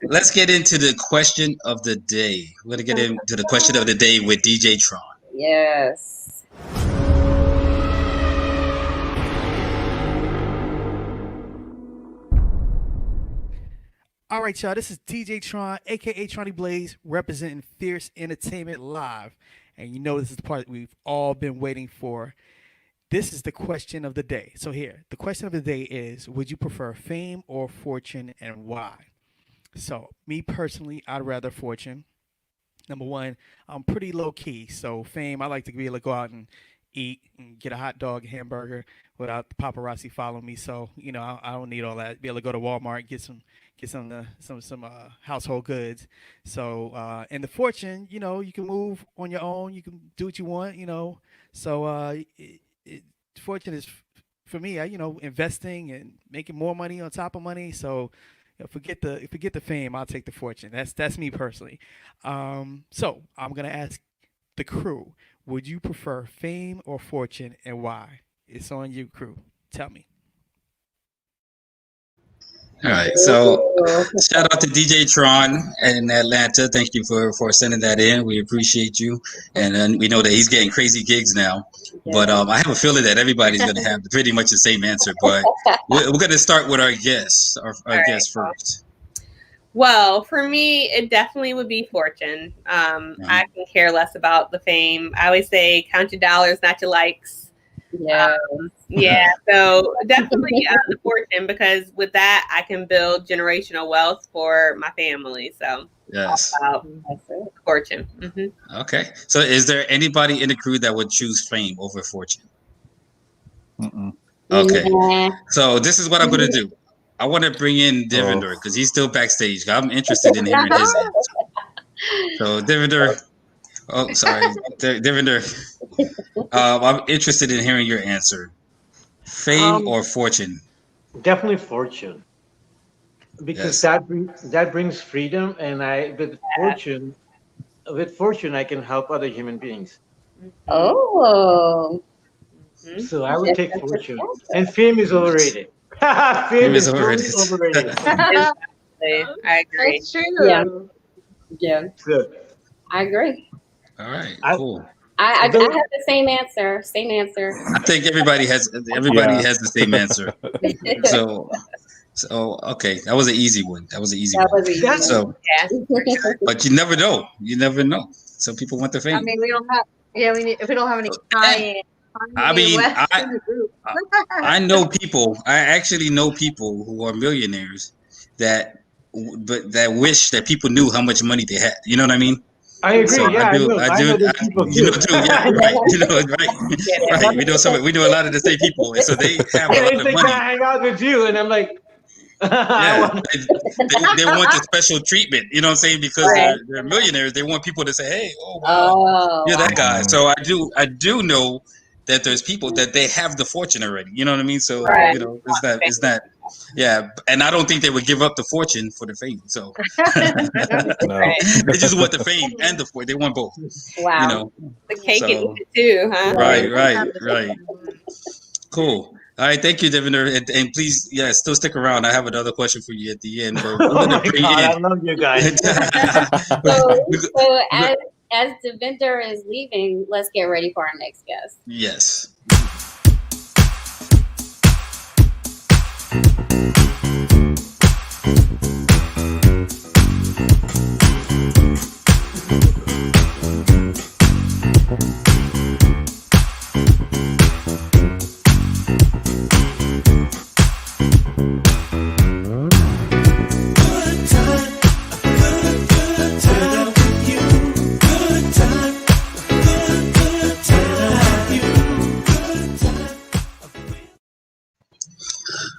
let's get into the question of the day. We're gonna get into the question of the day with DJ Tron. Yes. All right, y'all. This is DJ Tron, aka Tronny Blaze, representing Fierce Entertainment Live. And you know this is the part we've all been waiting for. This is the question of the day. So here, the question of the day is, would you prefer fame or fortune and why? So me personally, I'd rather fortune. Number one, I'm pretty low key. So fame, I like to be able to go out and eat and get a hot dog, hamburger without the paparazzi following me. So, you know, I don't need all that. Be able to go to Walmart, get some household goods. So, and the fortune, you know, you can move on your own. You can do what you want, you know. So, fortune is for me, you know, investing and making more money on top of money. So, you know, forget the fame, I'll take the fortune. That's me personally. So I'm gonna ask the crew: would you prefer fame or fortune, and why? It's on you, crew. Tell me. All right, so shout out to DJ Tron in Atlanta. Thank you for sending that in. We appreciate you, and we know that he's getting crazy gigs now. But I have a feeling that everybody's going to have pretty much the same answer. But we're going to start with our guests, our guests first. Well, for me, it definitely would be fortune. I can care less about the fame. I always say, count your dollars, not your likes. Yeah. So definitely the fortune, because with that I can build generational wealth for my family. So yes, fortune. Mm-hmm. Okay. So is there anybody in the crew that would choose fame over fortune? Okay. So this is what I'm going to do. I want to bring in Devendra because he's still backstage. I'm interested in hearing his answer. So Devendra. Oh, sorry, Devendra. I'm interested in hearing your answer. Fame or fortune? Definitely fortune, because that brings freedom, and with fortune, I can help other human beings. Oh. So I would take fortune, and fame is overrated. Fame is overrated. I agree. That's true. Yeah. Good. I agree. All right, cool. I have the same answer. I think everybody has the same answer. So okay, that was an easy one. So, but you never know. Some people want the fame. I mean, we don't have. Yeah, if we don't have any high-end. I mean, I know people. I actually know people who are millionaires that wish that people knew how much money they had. You know what I mean? I agree. So yeah, I do. You know too. Yeah, right. You know, right. Right. We know a lot of the same people, and so they have a lot of money. Can I hang out with you? And I'm like, yeah, they want the special treatment. You know what I'm saying? Because they're millionaires. They want people to say, "Hey, oh wow, you're that guy." So I do know that there's people that they have the fortune already. You know what I mean? So you know, it's not. Yeah, and I don't think they would give up the fortune for the fame. So they just want the fame and the fortune. They want both. Wow. You know, the cake and eat it too, huh? Right. Cool. All right, thank you, Devendra, and please, still stick around. I have another question for you at the end. But we're Oh gonna my bring God, I in. love you guys. So as Devendra is leaving, let's get ready for our next guest. Yes.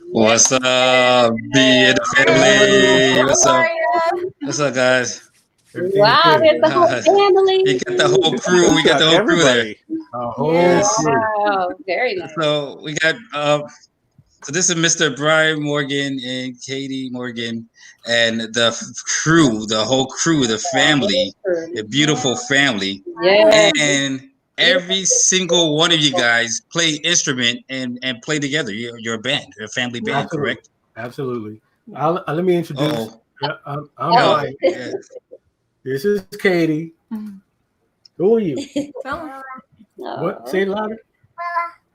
What's up, B and the family? What's up? What's up, guys? Wow, there's the whole family. You got the whole crew. We got the whole crew there. Wow, very nice. So we got so this is Mr. Brian Morgan and Katie Morgan and the crew, the whole crew, the family, the beautiful family. Yeah. And every single one of you guys play instrument and play together. You're a band, you're a family band, Absolutely. correct? Absolutely. Let me introduce. I'm Brian. Yeah. This is Katie. Who are you? Willa. What? Say it louder.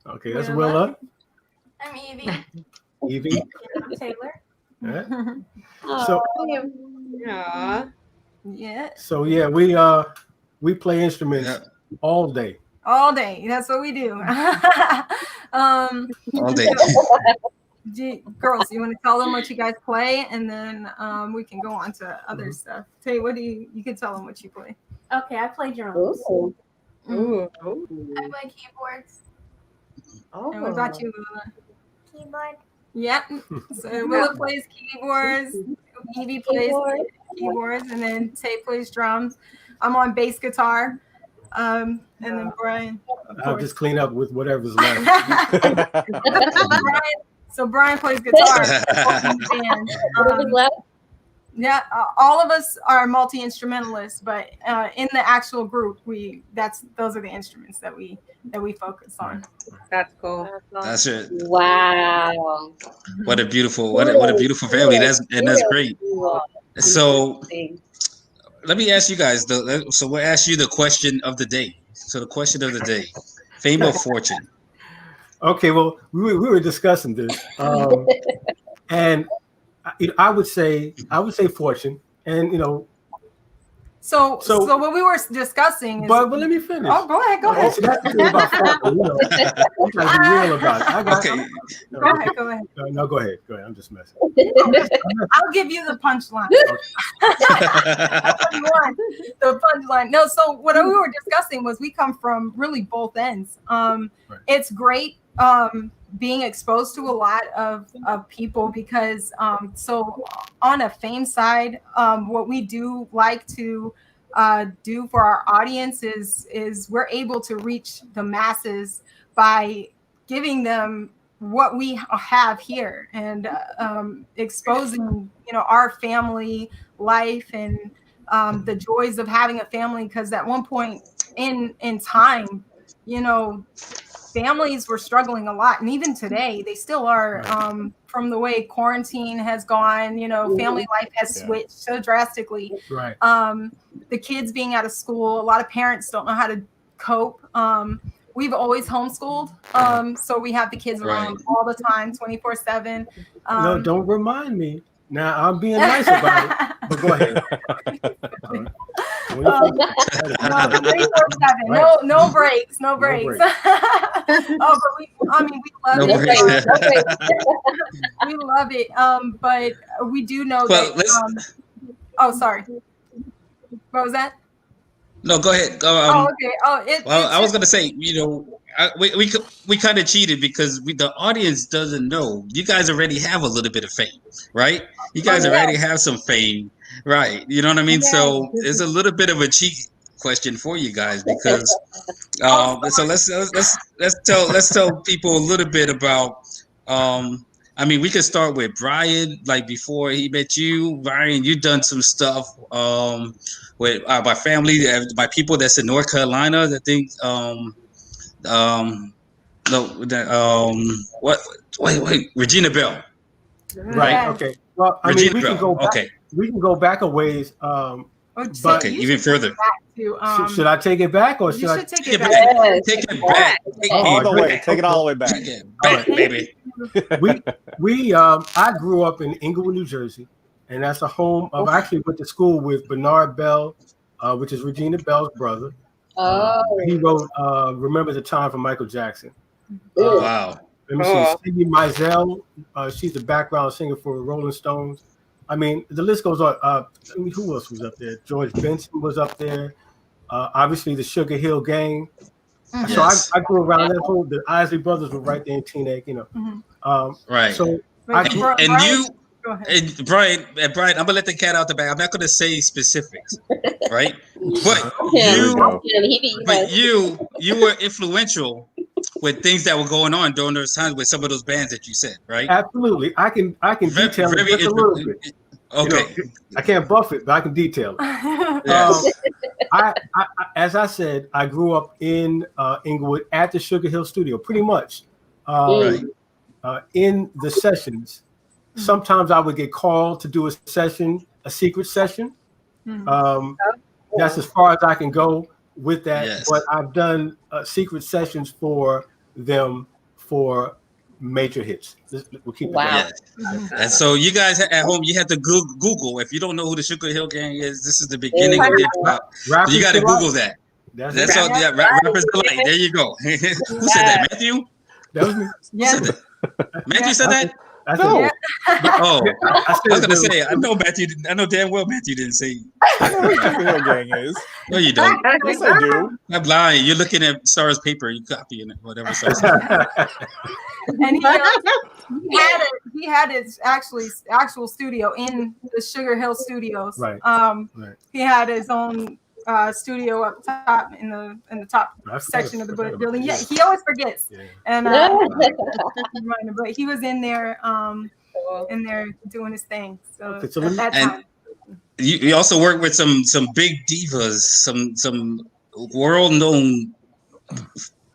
Okay, that's Willa. I'm Evie. Evie. I'm Taylor. Yeah. So Yeah. So yeah, we play instruments all day. All day. That's what we do. All day. Girls, you want to tell them what you guys play, and then we can go on to other stuff. Tay, what do you can tell them what you play. Okay, I play drums. Ooh. I play keyboards. And what about you, Willa? Keyboard. Yep. So Willa plays keyboards, Evie plays keyboards, and then Tay plays drums. I'm on bass guitar. And then Brian. I'll just clean up with whatever's left. So Brian plays guitar. Yeah, all of us are multi-instrumentalists, but in the actual group, those are the instruments that we focus on. That's cool. That's it. Wow. What a beautiful family. That's great. So let me ask you guys. So we'll ask you the question of the day. So the question of the day: fame or fortune? Okay, well, we were discussing this, and I would say fortune, and So what we were discussing is. But let me finish. Oh, go ahead. So that's the thing about fortune, you gotta be real about it. Okay. Go ahead. No, go ahead. I'm just messing. I'll give you the punchline. The punchline. No, so what we were discussing was we come from really both ends. It's great being exposed to a lot of people because so on a fame side, what we do like to do for our audience is we're able to reach the masses by giving them what we have here and exposing our family life and the joys of having a family, because at one point in time families were struggling a lot, and even today they still are. From the way quarantine has gone, family life has switched so drastically. Right. The kids being out of school, a lot of parents don't know how to cope. We've always homeschooled, so we have the kids around all the time, 24/7. No, don't remind me. Now I'm being nice about it, but go ahead. 24/7. No breaks. Oh, but we love it. We love it. But we do know that. Oh, sorry. What was that? No, go ahead. Okay. I was gonna say, we kind of cheated because the audience doesn't know. You guys already have a little bit of fame, right? You guys already have some fame, right? You know what I mean? Yeah. So it's a little bit of a cheat question for you guys because. So let's tell people a little bit about. We could start with Brian. Like before he met you, Brian, you've done some stuff with my family, by people that's in North Carolina. I think No, what? Wait, Regina Bell. Right. Yes. Okay. Well, I Regina mean, we Bell. can go back. Okay. We can go back a ways. Oh, But so Okay, you even should further. take it back to, should I take it back or should you I? should take Take it it back. back. Yes, Take it back. Take Oh, it All the way. back. Take it all the way back. Take it back, baby. I grew up in Inglewood, New Jersey, and that's the home of. I actually went to school with Bernard Bell, which is Regina Bell's brother. He wrote "Remember the Time" for Michael Jackson. Wow. Let me see, Stevie Mizell. She's the background singer for Rolling Stones. I mean, the list goes on. Who else was up there? George Benson was up there. Obviously, the Sugar Hill Gang. Yes. So I grew around that whole. The Isley Brothers were right there in Teaneck, you know. Right. So and you, Go ahead. and Brian, I'm gonna let the cat out the bag. I'm not gonna say specifics, right? But you were influential with things that were going on during those times with some of those bands that you said, right? Absolutely, I can detail it just a little bit. Okay. You know, I can't buff it, but I can detail it. Yes. I, as I said, I grew up in Inglewood at the Sugar Hill Studio, pretty much. In the sessions, sometimes I would get called to do a session, a secret session. That's as far as I can go with that. Yes. But I've done secret sessions for them for major hits. We'll keep it Wow. Yes. And so you guys at home, you have to Google. If you don't know who the Sugar Hill Gang is, this is the beginning of hip hop. Rappers You got to Delight. Google that. That's all. Yeah, Rappers Delight. There you go. Who said that? Matthew? That was me. Yeah. Matthew said that? No. Oh, I was gonna said say. I know Matthew. I know damn well Matthew didn't say. I know what Sugar Hill Gang is. No, you don't. Yes, I do. I'm lying. You're looking at Starr's paper. You copying it, whatever. And he had his actual studio in the Sugar Hill Studios. Right. He had his own studio up top in the top section of the building. Yeah, he always forgets. Yeah. And but he was in there doing his thing. So at that time. You also work with some big divas, some world-known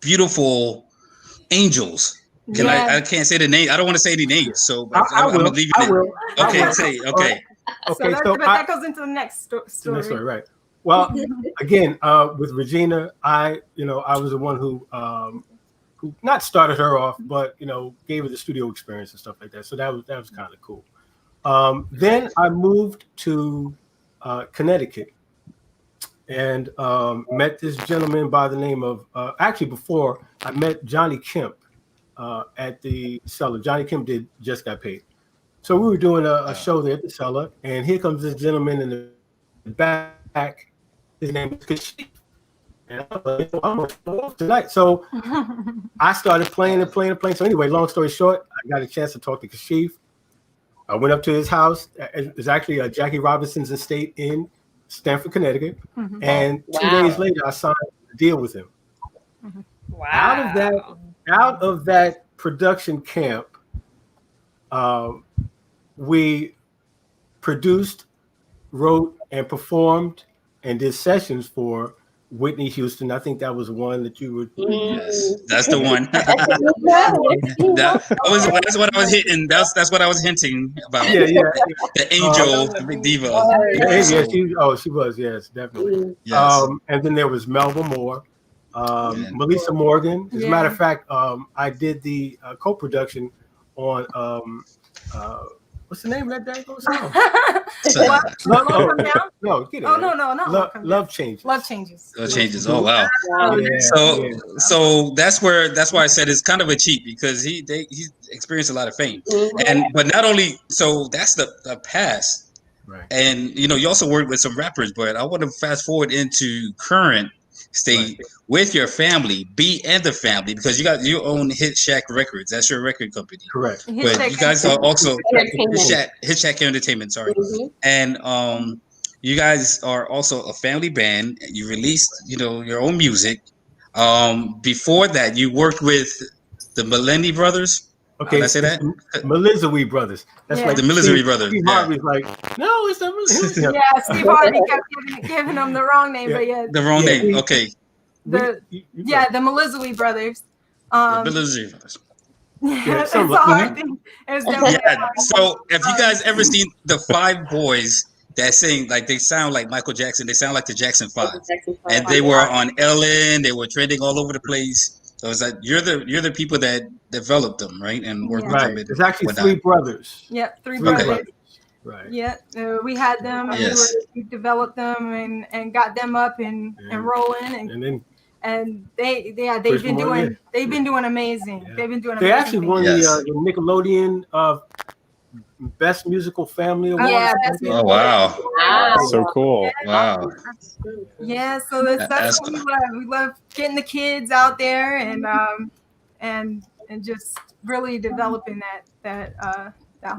beautiful angels. I can't say the name. I don't want to say any names, so I'm gonna leave it. Okay, say okay. Okay, so that goes into the next story. Right. Well, again, with Regina, I was the one who not started her off, but gave her the studio experience and stuff like that. So that was kind of cool. Then I moved to Connecticut and met this gentleman by the name of actually before I met Johnny Kemp at the Cellar. Johnny Kemp did Just Got Paid. So we were doing a show there at the Cellar, and here comes this gentleman in the back. His name is Kashif. And I'm going to tonight. So I started playing. So anyway, long story short, I got a chance to talk to Kashif. I went up to his house. It's actually Jackie Robinson's estate in Stamford, Connecticut. And 2 days later, I signed a deal with him. Wow. Out of that production camp, we produced, wrote, and performed and did sessions for Whitney Houston. I think that was one that you would. Yes, that's the one. That's what I was hitting. That's what I was hinting about. Yeah. The angel, the big diva. She was. Yes, definitely. Yes. And then there was Melba Moore, Melissa Morgan. As a matter of fact, I did the co-production on what's the name of that daggone song? Love Changes. Love Changes. Love Changes. Oh wow. Yeah, so that's why I said it's kind of a cheat because he experienced a lot of fame, but not only so that's the past, right? And you also work with some rappers, but I want to fast forward into current state with your family, B and the family, because you own Hitshack Records. That's your record company. Correct. But you guys are also Hitshack Entertainment, sorry. And you guys are also a family band. You released, your own music. Before that, you worked with the Melendez Brothers. Okay, did I say that? Melizary Brothers. That's like the Melizary Brothers. Steve Harvey's like, no, it's the Melizary. Yeah, Steve Harvey kept giving them the wrong name, but the wrong name. Okay. The Melizary Brothers. It's a hard thing. It's definitely Yeah. So if you guys ever seen the 5 boys that sing, like they sound like Michael Jackson, they sound like the Jackson 5, and they were on Ellen, they were trending all over the place. So it's like you're the people that developed them, right? And worked with them. There's actually 3 brothers. Yep, 3 Okay. brothers. Right. Yeah, we had them. And Yes. we developed them and got them up and rolling, and they've been doing amazing. Yeah. They've been doing. They amazing actually things. won the Nickelodeon Best Musical Family Award. Yeah. Oh wow! So cool. Wow. Yeah, so that's what we love. We love getting the kids out there and just really developing that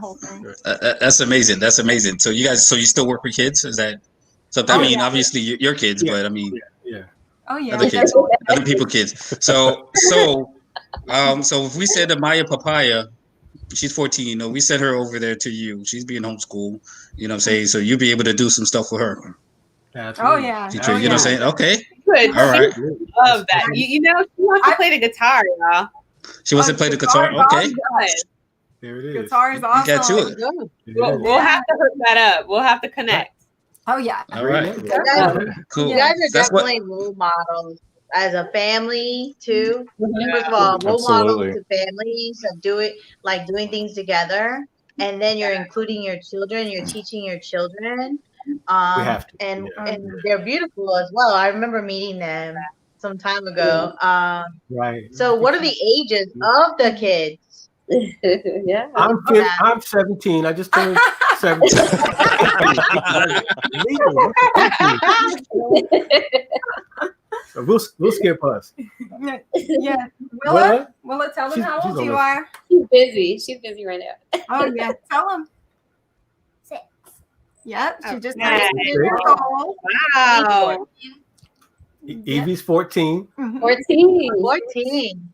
whole thing. That's amazing. That's amazing. So you still work with kids? Is that something? I mean, obviously your kids, but I mean, Oh yeah. other kids, other people kids. So if we send a mayaPapaya, she's 14. You know, we send her over there to you. She's being homeschooled. You know what I'm saying? So you'll be able to do some stuff with her. Oh yeah. You know what I'm saying? Okay. Good. All right. Love that. You know, she wants to play the guitar, y'all. She wants to play the guitar. Okay. There it is. Guitar is awesome. You got to it. We'll have to hook that up. We'll have to connect. Oh yeah. All right. Cool. You guys are That's what. definitely role models as a family too. First of all, role Absolutely. models to families of doing things together, and then you're including your children. You're teaching your children, have to, and they're beautiful as well. I remember meeting them some time ago. Right. So, what are the ages of the kids? Yeah. I'm 17. I just turned 17. So we'll skip us. Yeah. What? Willa, tell them She's- how she's old on you the- are. She's busy. She's busy right now. Oh yeah. Tell them. 6. Yep. She just Okay. turned 6 years old. Wow. Evie's 14. 14. 14.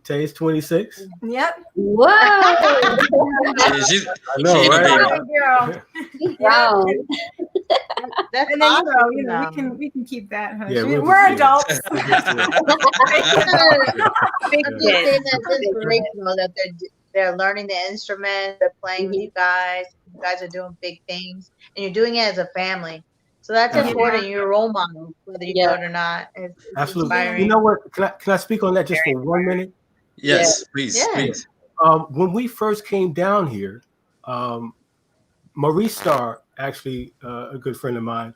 Tay's 26. Yep. Whoa. Yeah, she's, I know, she ain't no right? baby. Girl. Wow. That's And then awesome. we can keep that. Huh? Yeah, We're adults. It's inspirational that they're learning the instrument, they're playing with you guys. You guys are doing big things, and you're doing it as a family. So that's important. You're a role model, whether you know it or not. It's Absolutely. inspiring. You know what? Can I speak on that just for 1 minute? Yes, please, Yeah. please. When we first came down here, Maurice Starr, actually a good friend of mine,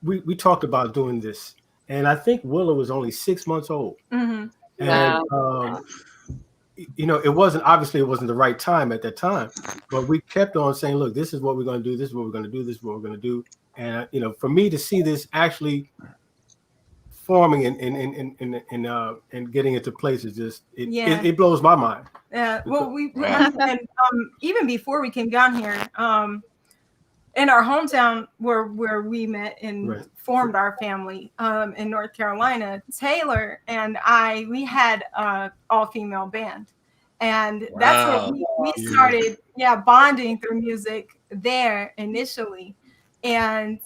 we talked about doing this, and I think Willa was only 6 months old. Mm-hmm. And it wasn't the right time at that time, but we kept on saying, look, this is what we're going to do. This is what we're going to do. This is what we're going to do. And for me to see this actually forming and getting into place is just it blows my mind. Yeah. Well, and even before we came down here, in our hometown where we met and formed our family in North Carolina, Taylor and we had an all-female band, and that's what we started bonding through music there initially. And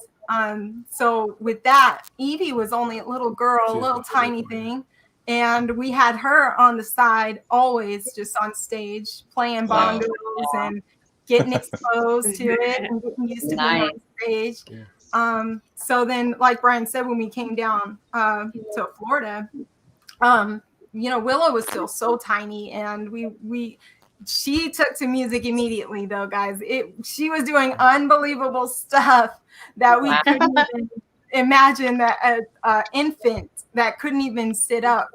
so with that, Evie was only a little girl, a little tiny thing, and we had her on the side, always just on stage playing bongos and getting exposed to it and getting used to being on stage. So then, like Brian said, when we came down to Florida, Willow was still so tiny, and she took to music immediately, though, guys. She was doing unbelievable stuff that we couldn't even imagine that an infant that couldn't even sit up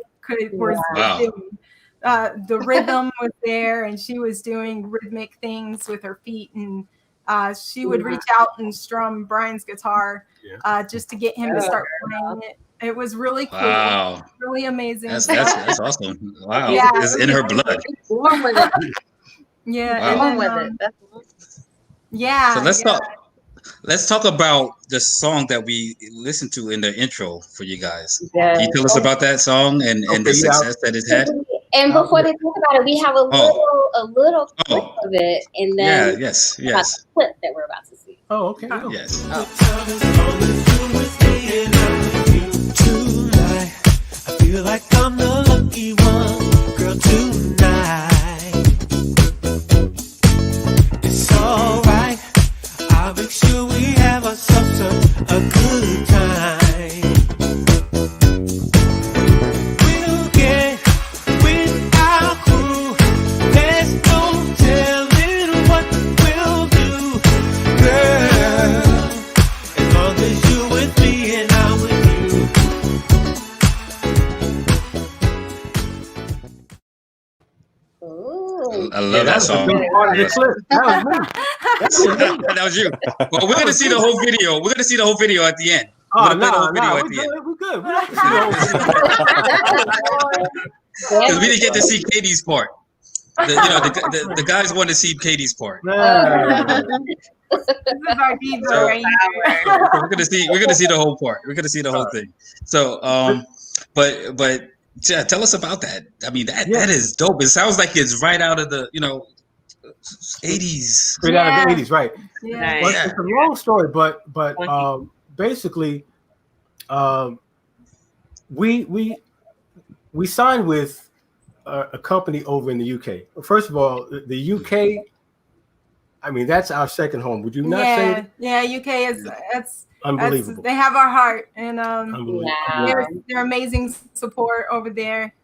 was doing. The rhythm was there, and she was doing rhythmic things with her feet, and she would reach out and strum Brian's guitar just to get him to start playing it. It was really cool. Wow. Really amazing. That's awesome. Wow. Yeah, It's in her blood. Born with it. Yeah. Wow. And then, yeah. So let's talk about the song that we listened to in the intro for you guys. Yeah. Can you tell us about that song and the success that it had? And before they talk about it, we have a little clip of it, and then yes. the clip that we're about to see. Oh, okay. Yes. Tonight, I feel like I'm the lucky one. I love that song. That was you. Well, we're gonna see the whole video. We're gonna see the whole video at the end. Oh, we're gonna play the whole video at the end. We're good. We like to see the whole video. Because we didn't get to see Katie's part. The guys want to see Katie's part. This is our diva right here. We're gonna see the whole part. We're gonna see the whole thing. So, but yeah, tell us about that. I mean, that is dope. It sounds like it's right out of the 80s. Right out of the 80s, right? Yeah. Well, it's a long story, but basically, we signed with a company over in the UK. First of all, the UK, I mean, that's our second home. Would you not say that? Yeah, UK is unbelievable. They have our heart, and they're amazing support over there.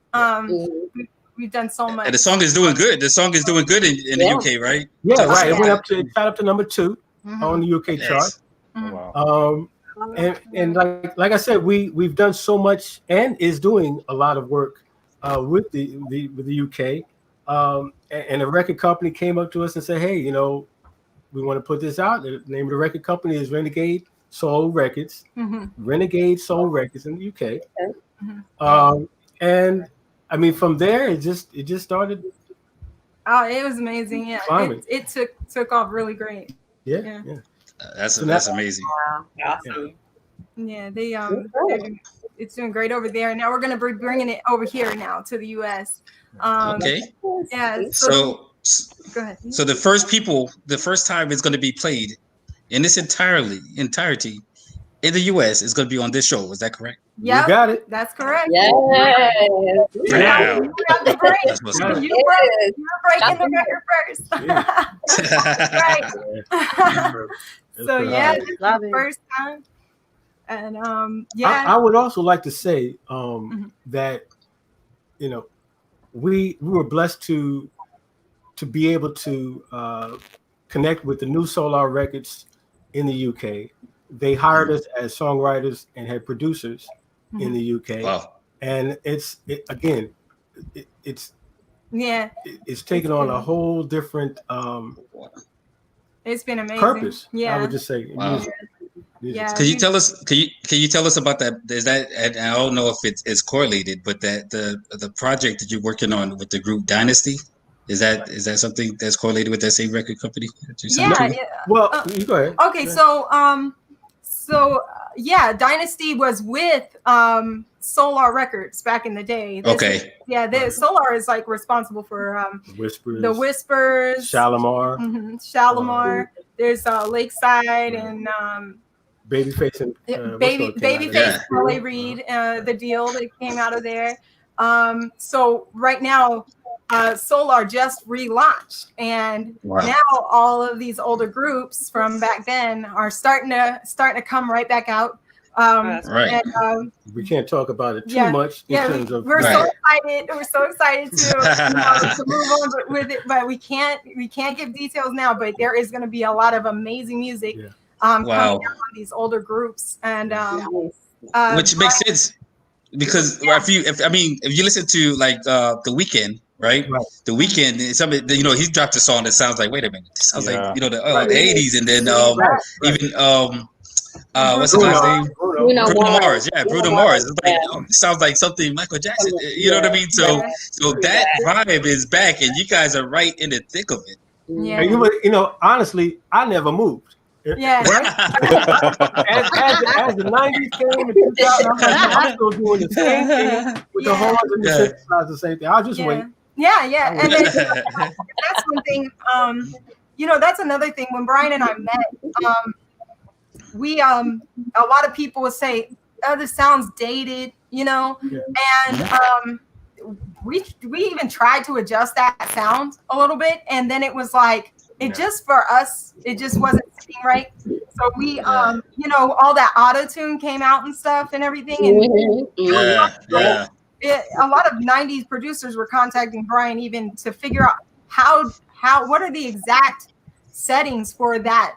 We've done so much. And the song is doing good. The song is doing good in the UK, right? Yeah, right. It went up to number 2 on the UK chart. Wow. And like I said, we've done so much and is doing a lot of work with the UK. And a record company came up to us and said, "Hey, we want to put this out. The name of the record company is Renegade Soul Records." Renegade Soul Records in the UK. And I mean, from there, it just started. Oh, it was amazing. Yeah, it took off really great. Yeah. That's amazing. Wow. Awesome. Yeah, it's doing great over there. Now we're gonna be bringing it over here now to the US. Okay. Yeah. So go ahead. So the first time it's going to be played in its entirety in the US is going to be on this show. Is that correct? Yeah, you got it. That's correct. Yes. Wow. You're breaking the record first. Right. So yeah, this is the first time. And I would also like to say that we were blessed to be able to connect with the new Solar Records in the UK. They hired us as songwriters and had producers in the UK. Wow. And it's taken on a whole different it's been amazing. Purpose. Yeah. I would just say. Wow. Yeah. Can you tell us about that? Is that, and I don't know if it's correlated, but that the project that you're working on with the group Dynasty, is that something that's correlated with that same record company? Yeah. Well, you go ahead. Okay, so Dynasty was with Solar Records back in the day. Solar is like responsible for the Whispers, Shalimar. Shalimar. There's Lakeside and Babyface and Babyface. Kelly Reed, the deal that came out of there. So right now, Solar just relaunched, and now all of these older groups from back then are starting to come right back out. Right. And, we can't talk about it too much in terms of. We're so excited. We're so excited to move on with it, but we can't give details now. But there is going to be a lot of amazing music coming out on these older groups, and which makes sense because if you listen to like The Weeknd. Right? The Weeknd, he dropped a song that sounds like, wait a minute, this sounds like the 80s, and then even what's the guy's name? Bruno Mars. Yeah, Bruno Mars. It's like it sounds like something Michael Jackson. You know what I mean? So that vibe is back, and you guys are right in the thick of it. Yeah. Honestly, I never moved. Yeah. Right? as the 90s came and 2000, I'm still doing the same thing with the horns and the synthesizer, the same thing. I'll just wait. Yeah. And then, that's one thing. That's another thing. When Brian and I met, we a lot of people would say, "Oh, this sounds dated," and we even tried to adjust that sound a little bit, and then it was like just for us, it just wasn't sitting right. So we, all that auto tune came out and stuff and everything, and a lot of 90s producers were contacting Brian even to figure out what are the exact settings for that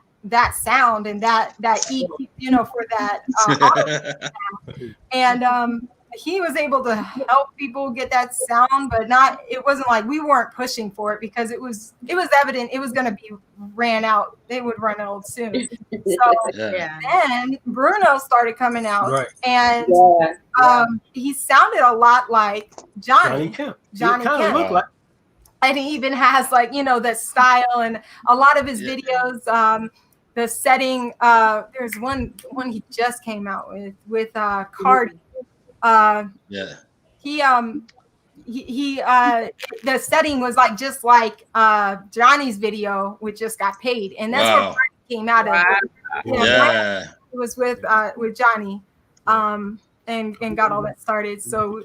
sound and that EQ, for that auto. he was able to help people get that sound, but it wasn't like we weren't pushing for it, because it was evident it was going to be ran out. It would run out soon. So then Bruno started coming out, and he sounded a lot like Johnny Kemp. Looked like. And he even has that style, and a lot of his videos, the setting, there's one he just came out with Cardi. He the setting was just like Johnny's video, which just got paid, and that's where Cardi came out of. It was with Johnny, and got all that started. So.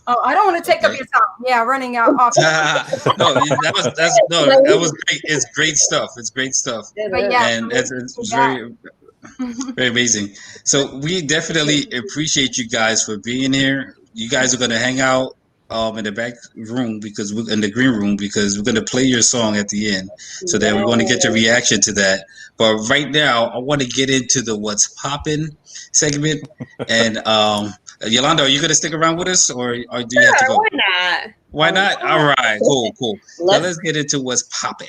Oh, I don't want to take up your time. Yeah, running out. No, that was great. It's great stuff. It's great stuff. And it's very, very amazing. So we definitely appreciate you guys for being here. You guys are going to hang out in the back room in the green room, because we're going to play your song at the end, so that we're going to get your reaction to that. But right now, I want to get into the What's Poppin' segment. And Yolanda, are you going to stick around with us, or do you have to go? Why not? Why not? All right, cool. Let's get into What's Poppin'.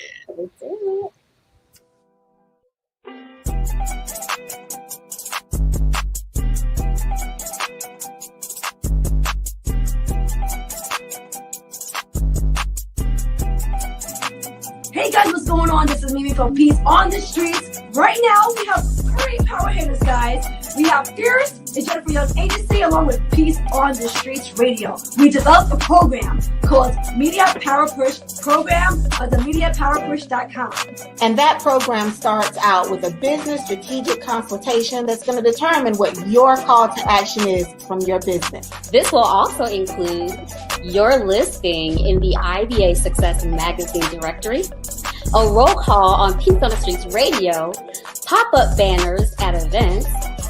Hey guys, what's going on? This is Mimi from Peace on the Streets. Right now, we have 3 power hitters, guys. We have Fierce and Jennifer Young's agency, along with Peace on the Streets Radio. We developed a program called Media Power Push Program on the MediaPowerPush.com. And that program starts out with a business strategic consultation that's going to determine what your call to action is from your business. This will also include your listing in the IBA Success Magazine directory, a roll call on Peace on the Streets Radio, pop-up banners at events,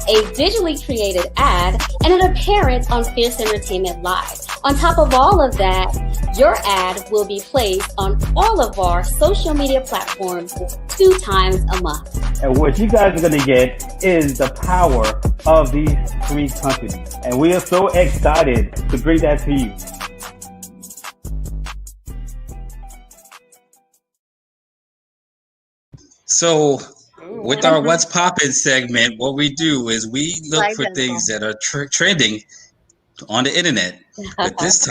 a digitally created ad, and an appearance on Fierce Entertainment Live. On top of all of that, your ad will be placed on all of our social media platforms 2 times a month. And what you guys are going to get is the power of these 3 companies. And we are so excited to bring that to you. So with our What's Poppin' segment, what we do is we look for things that are trending on the internet. But this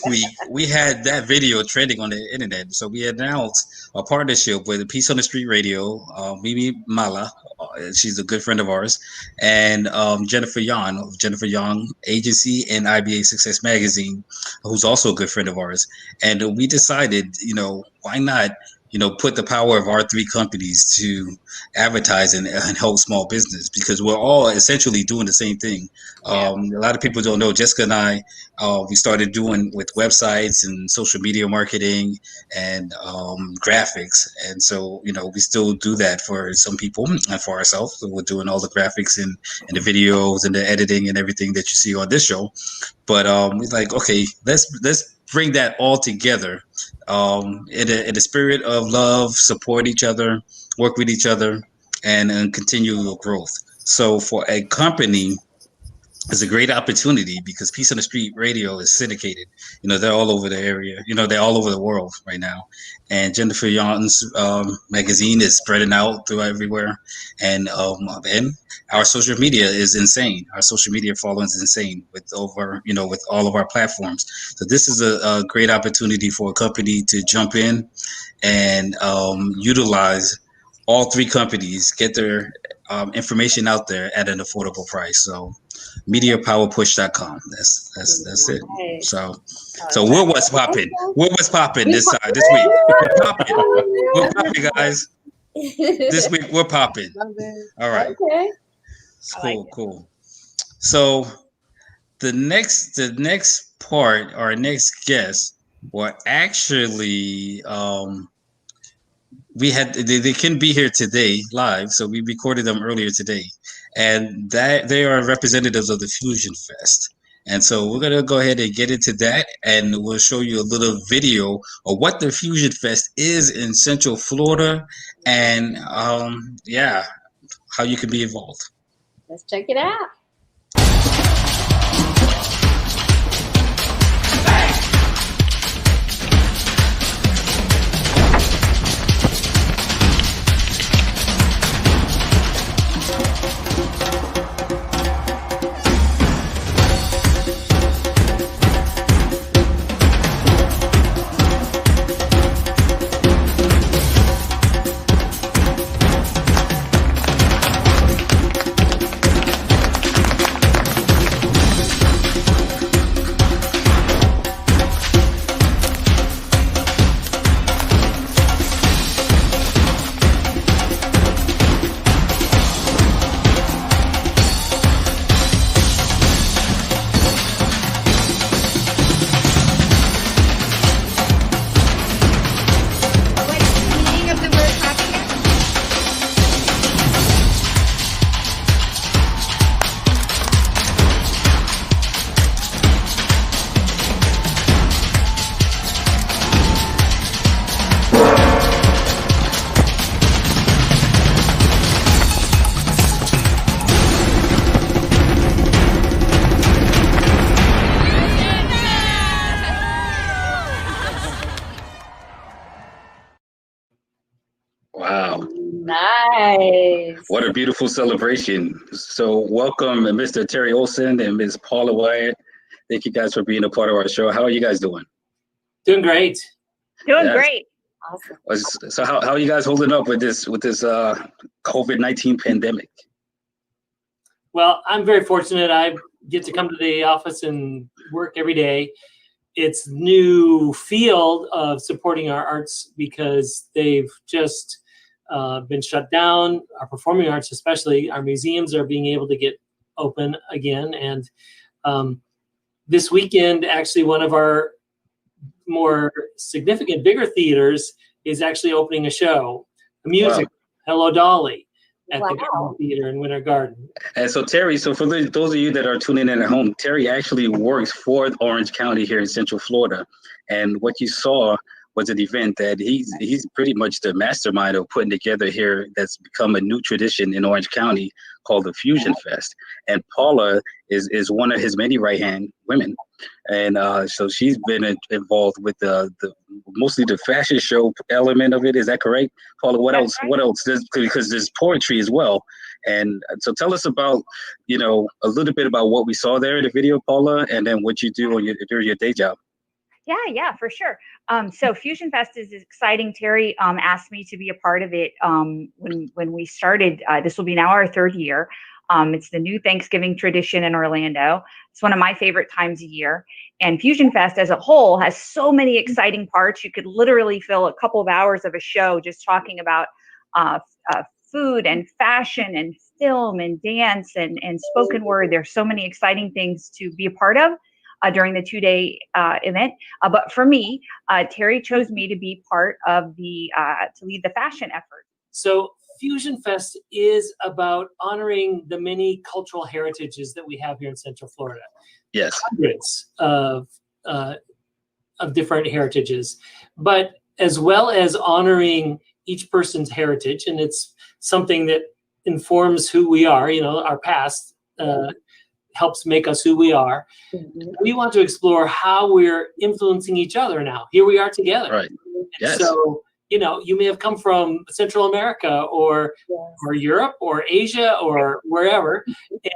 week, we had that video trending on the internet. So we announced a partnership with Peace on the Street Radio, Mimi Mala, she's a good friend of ours, and Jennifer Young of Jennifer Young Agency and IBA Success Magazine, who's also a good friend of ours. And we decided, why not put the power of our 3 companies to advertise and help small business, because we're all essentially doing the same thing. A lot of people don't know, Jessica and I, we started doing with websites and social media marketing and graphics. And so, we still do that for some people and for ourselves. So we're doing all the graphics and the videos and the editing and everything that you see on this show. But it's like, okay, let's bring that all together in the spirit of love, support each other, work with each other, and continue growth. So for a company, it's a great opportunity because Peace on the Street Radio is syndicated. They're all over the area. They're all over the world right now. And Jennifer Young's magazine is spreading out through everywhere. And our social media is insane. Our social media following is insane with with all of our platforms. So this is a great opportunity for a company to jump in and utilize all 3 companies, get their information out there at an affordable price. So MediaPowerPush.com. That's it. So we're What's Poppin'. We're What's Poppin' this week. We're poppin'. We're poppin', guys. This week we're poppin'. All right. Okay. Cool. So the next part, our next guest, were actually they couldn't be here today live, so we recorded them earlier today, and that they are representatives of the FusionFest. And so we're gonna go ahead and get into that, and we'll show you a little video of what the FusionFest is in Central Florida, and how you can be involved. Let's check it out. Nice. What a beautiful celebration. So welcome, Mr. Terry Olson and Ms. Paula Wyatt. Thank you guys for being a part of our show. How are you guys doing? Doing great. Doing Yes. great. Awesome. So how are you guys holding up with this COVID-19 pandemic? Well, I'm very fortunate. I get to come to the office and work every day. It's new field of supporting our arts because they've just been shut down. Our performing arts, especially our museums, are being able to get open again. And this weekend, actually, one of our more significant, bigger theaters is actually opening a show, a music, Hello Dolly, at the Garden Theater in Winter Garden. And so Terry, so for those of you that are tuning in at home, Terry actually works for Orange County here in Central Florida. And what you saw was an event that he's pretty much the mastermind of putting together here that's become a new tradition in Orange County called the FusionFest. And Paula is one of his many right-hand women. And so she's been involved with the mostly the fashion show element of it. Is that correct? Paula, what else? What else? Because there's poetry as well. And so tell us about, a little bit about what we saw there in the video, Paula, and then what you do during your day job. Yeah, for sure. So Fusion Fest is exciting. Terry asked me to be a part of it when we started. This will be now our third year. It's the new Thanksgiving tradition in Orlando. It's one of my favorite times of year. And Fusion Fest as a whole has so many exciting parts. You could literally fill a couple of hours of a show just talking about food and fashion and film and dance and spoken word. There's so many exciting things to be a part of during the 2-day event. But for me, Terry chose me to be part of to lead the fashion effort. So Fusion Fest is about honoring the many cultural heritages that we have here in Central Florida. Yes. Hundreds of different heritages, but as well as honoring each person's heritage. And it's something that informs who we are, our past helps make us who we are. Mm-hmm. We want to explore how we're influencing each other now. Here we are together. Right. Yes. So, you may have come from Central America or Europe or Asia or wherever,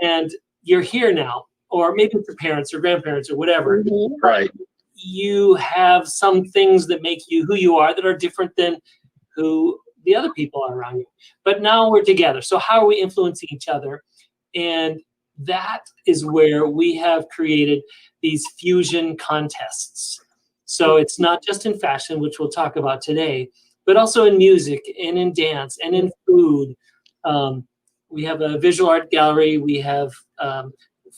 and you're here now, or maybe it's your parents or grandparents or whatever. Mm-hmm. Right. You have some things that make you who you are that are different than who the other people are around you. But now we're together. So how are we influencing each other? And that is where we have created these fusion contests. So it's not just in fashion, which we'll talk about today, but also in music and in dance and in food. We have a visual art gallery. We have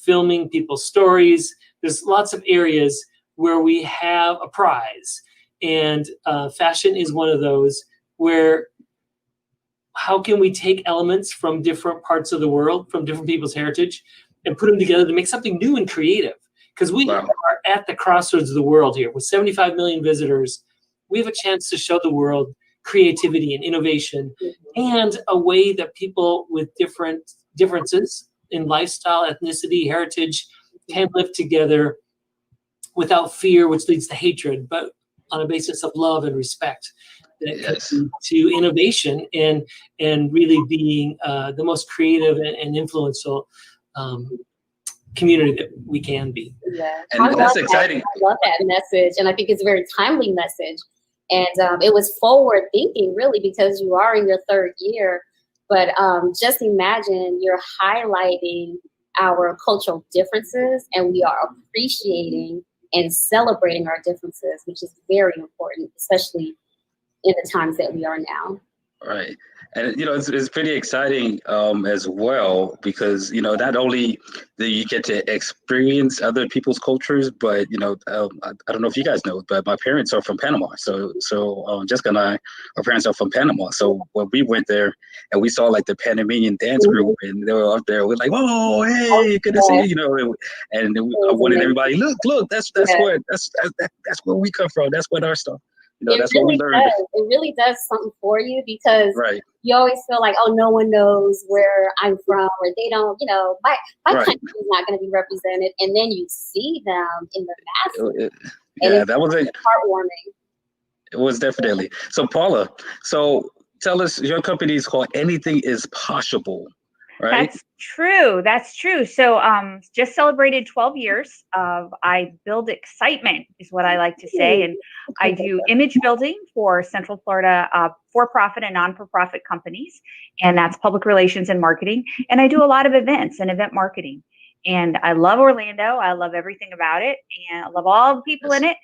filming people's stories. There's lots of areas where we have a prize. And fashion is one of those where how can we take elements from different parts of the world, from different people's heritage, and put them together to make something new and creative? Because we are at the crossroads of the world here. With 75 million visitors, we have a chance to show the world creativity and innovation and a way that people with differences in lifestyle, ethnicity, heritage can live together without fear, which leads to hatred, but on a basis of love and respect. To innovation and really being the most creative and influential community that we can be. Yeah, and that's exciting. I love that message, and I think it's a very timely message. And it was forward thinking, really, because you are in your third year. But just imagine you're highlighting our cultural differences, and we are appreciating and celebrating our differences, which is very important, especially in the times that we are now. Right. And, it's pretty exciting as well, because, not only do you get to experience other people's cultures, but, I don't know if you guys know, but my parents are from Panama. So Jessica and our parents are from Panama. So when we went there and we saw like the Panamanian dance group and they were up there, we're like, whoa, hey, good to see you, and I wanted everybody, look, that's where we come from. That's what our stuff. That's what we learned. It really does something for you, because you always feel like, oh, no one knows where I'm from, or they don't, my country is not going to be represented. And then you see them in the masses. Yeah, that was heartwarming. It was definitely. So Paula, tell us your company is called Anything Is Possible, right? That's true. That's true. So just celebrated 12 years of I build excitement is what I like to say. And I do image building for Central Florida for-profit and non-for-profit companies. And that's public relations and marketing. And I do a lot of events and event marketing. And I love Orlando. I love everything about it. And I love all the people in it.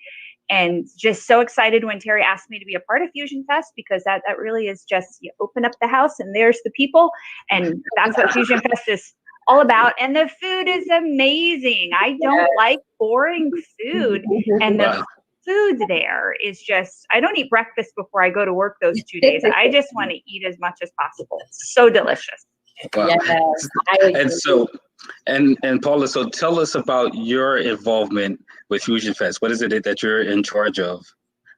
And just so excited when Terry asked me to be a part of FusionFest, because that really is just, you open up the house and there's the people, and that's what FusionFest is all about. And the food is amazing. I don't like boring food, and the food there is just, I don't eat breakfast before I go to work those 2 days. I just want to eat as much as possible. It's so delicious. Wow. Yes, and so, and Paula, so tell us about your involvement with FusionFest. What is it that you're in charge of?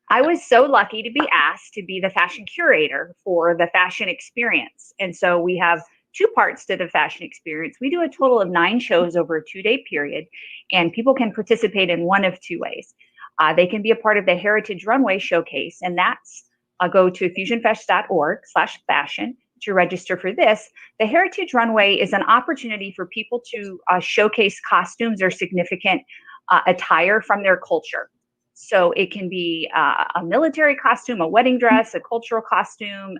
I was so lucky to be asked to be the fashion curator for the fashion experience. And so we have 2 parts to the fashion experience. We do a total of 9 shows over a 2-day period, and people can participate in one of 2 ways. They can be a part of the Heritage Runway Showcase, and that's go to fusionfest.org/fashion to register for this. The Heritage Runway is an opportunity for people to showcase costumes or significant attire from their culture. So it can be a military costume, a wedding dress, a cultural costume,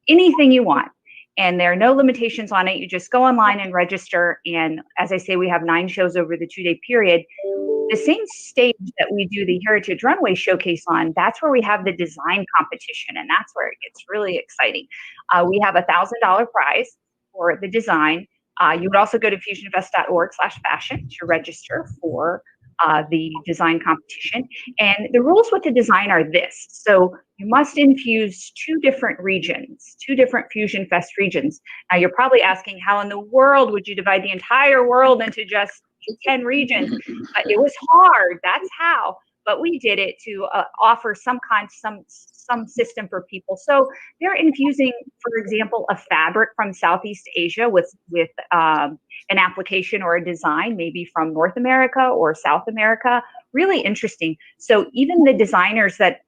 anything you want. And there are no limitations on it. You just go online and register. And as I say, we have 9 shows over the 2-day period. The same stage that we do the Heritage Runway Showcase on, that's where we have the design competition. And that's where it gets really exciting. We have a $1,000 prize for the design. You would also go to fusionfest.org/fashion to register for the design competition. And the rules with the design are this. So you must infuse 2 different regions, 2 different FusionFest regions. Now you're probably asking, how in the world would you divide the entire world into just 10 regions? It was hard, that's how. But we did it to offer some system for people. So they're infusing, for example, a fabric from Southeast Asia with an application or a design, maybe from North America or South America. Really interesting. So even the designers that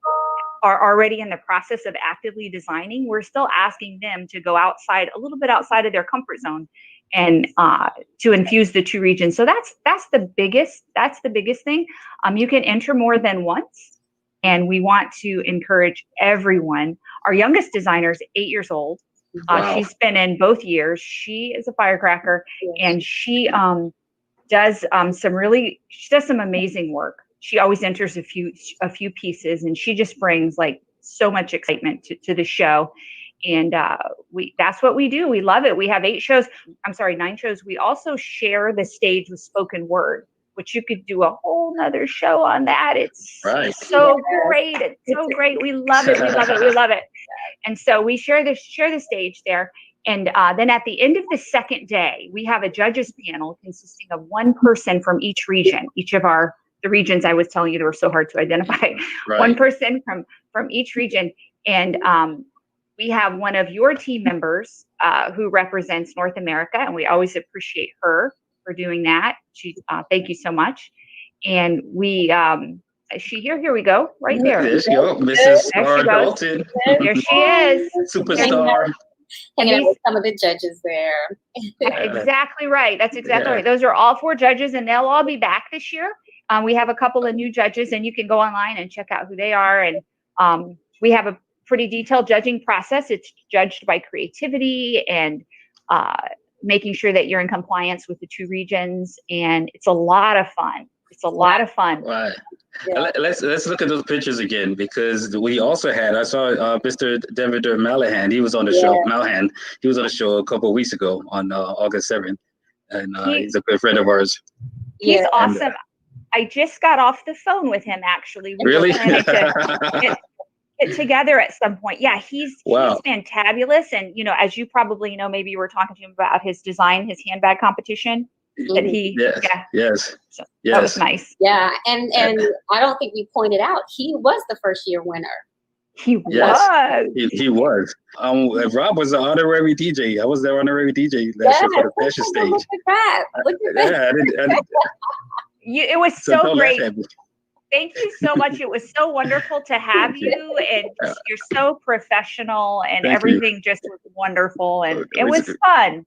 are already in the process of actively designing, we're still asking them to go outside, a little bit outside of their comfort zone, and to infuse the 2 regions. So that's the biggest thing. You can enter more than once, and we want to encourage everyone. Our youngest designer is 8 years old. Wow. She's been in both years. She is a firecracker, and she does some amazing work. She always enters a few pieces, and she just brings like so much excitement to the show. And that's what we do. We love it. We have 9 shows. We also share the stage with spoken word, which you could do a whole nother show on that. It's so great. It's so great. We love it. We love it. We love it. And so we share the stage there. And then at the end of the 2nd day, we have a judges panel consisting of 1 person from each region. Each of the regions I was telling you, they were so hard to identify. Right. 1 person from each region. And we have one of your team members who represents North America, and we always appreciate her for doing that. Thank you so much. And we, is she here? Here we go, right there. There she goes, Mrs. Starr Dalton. There she is. Superstar. Hanging out with some of the judges there. Exactly right. That's exactly right. Those are all 4 judges, and they'll all be back this year. We have a couple of new judges, and you can go online and check out who they are. And we have a pretty detailed judging process. It's judged by creativity and making sure that you're in compliance with the 2 regions. And it's a lot of fun. It's a lot of fun. Right. Yeah. Let's look at those pictures again, because we also had, I saw Mr. Devendra Malahan. He was on the show. Malahan. He was on the show a couple of weeks ago on August 7th. And he's a good friend of ours. He's awesome. I just got off the phone with him, actually. We really? were planning to get together at some point. Yeah, he's fantabulous. And, as you probably know, maybe you were talking to him about his handbag competition. That he, So that was nice. Yeah, and I don't think we pointed out, he was the first-year winner. He was. He was. Rob was an honorary DJ. I was their honorary DJ last year for the fashion stage. Look at that. It was so great. Thank you so much. It was so wonderful to have you, and you're so professional, and Thank everything just was wonderful, and it We was just- fun.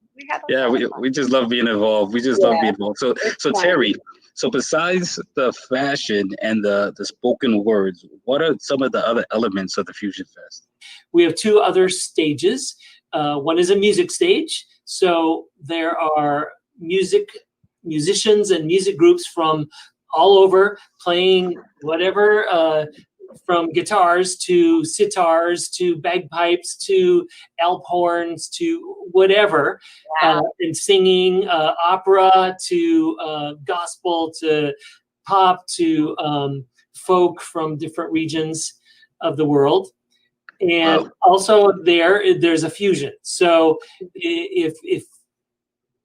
we just love being involved. We just love being involved. So Terry, so besides the fashion and the spoken words, what are some of the other elements of the Fusion Fest? We have two other stages. One is a music stage. So there are musicians and music groups from all over playing whatever, from guitars to sitars to bagpipes to alp horns to whatever, and singing opera to gospel to pop to folk from different regions of the world. And also there's a fusion. So if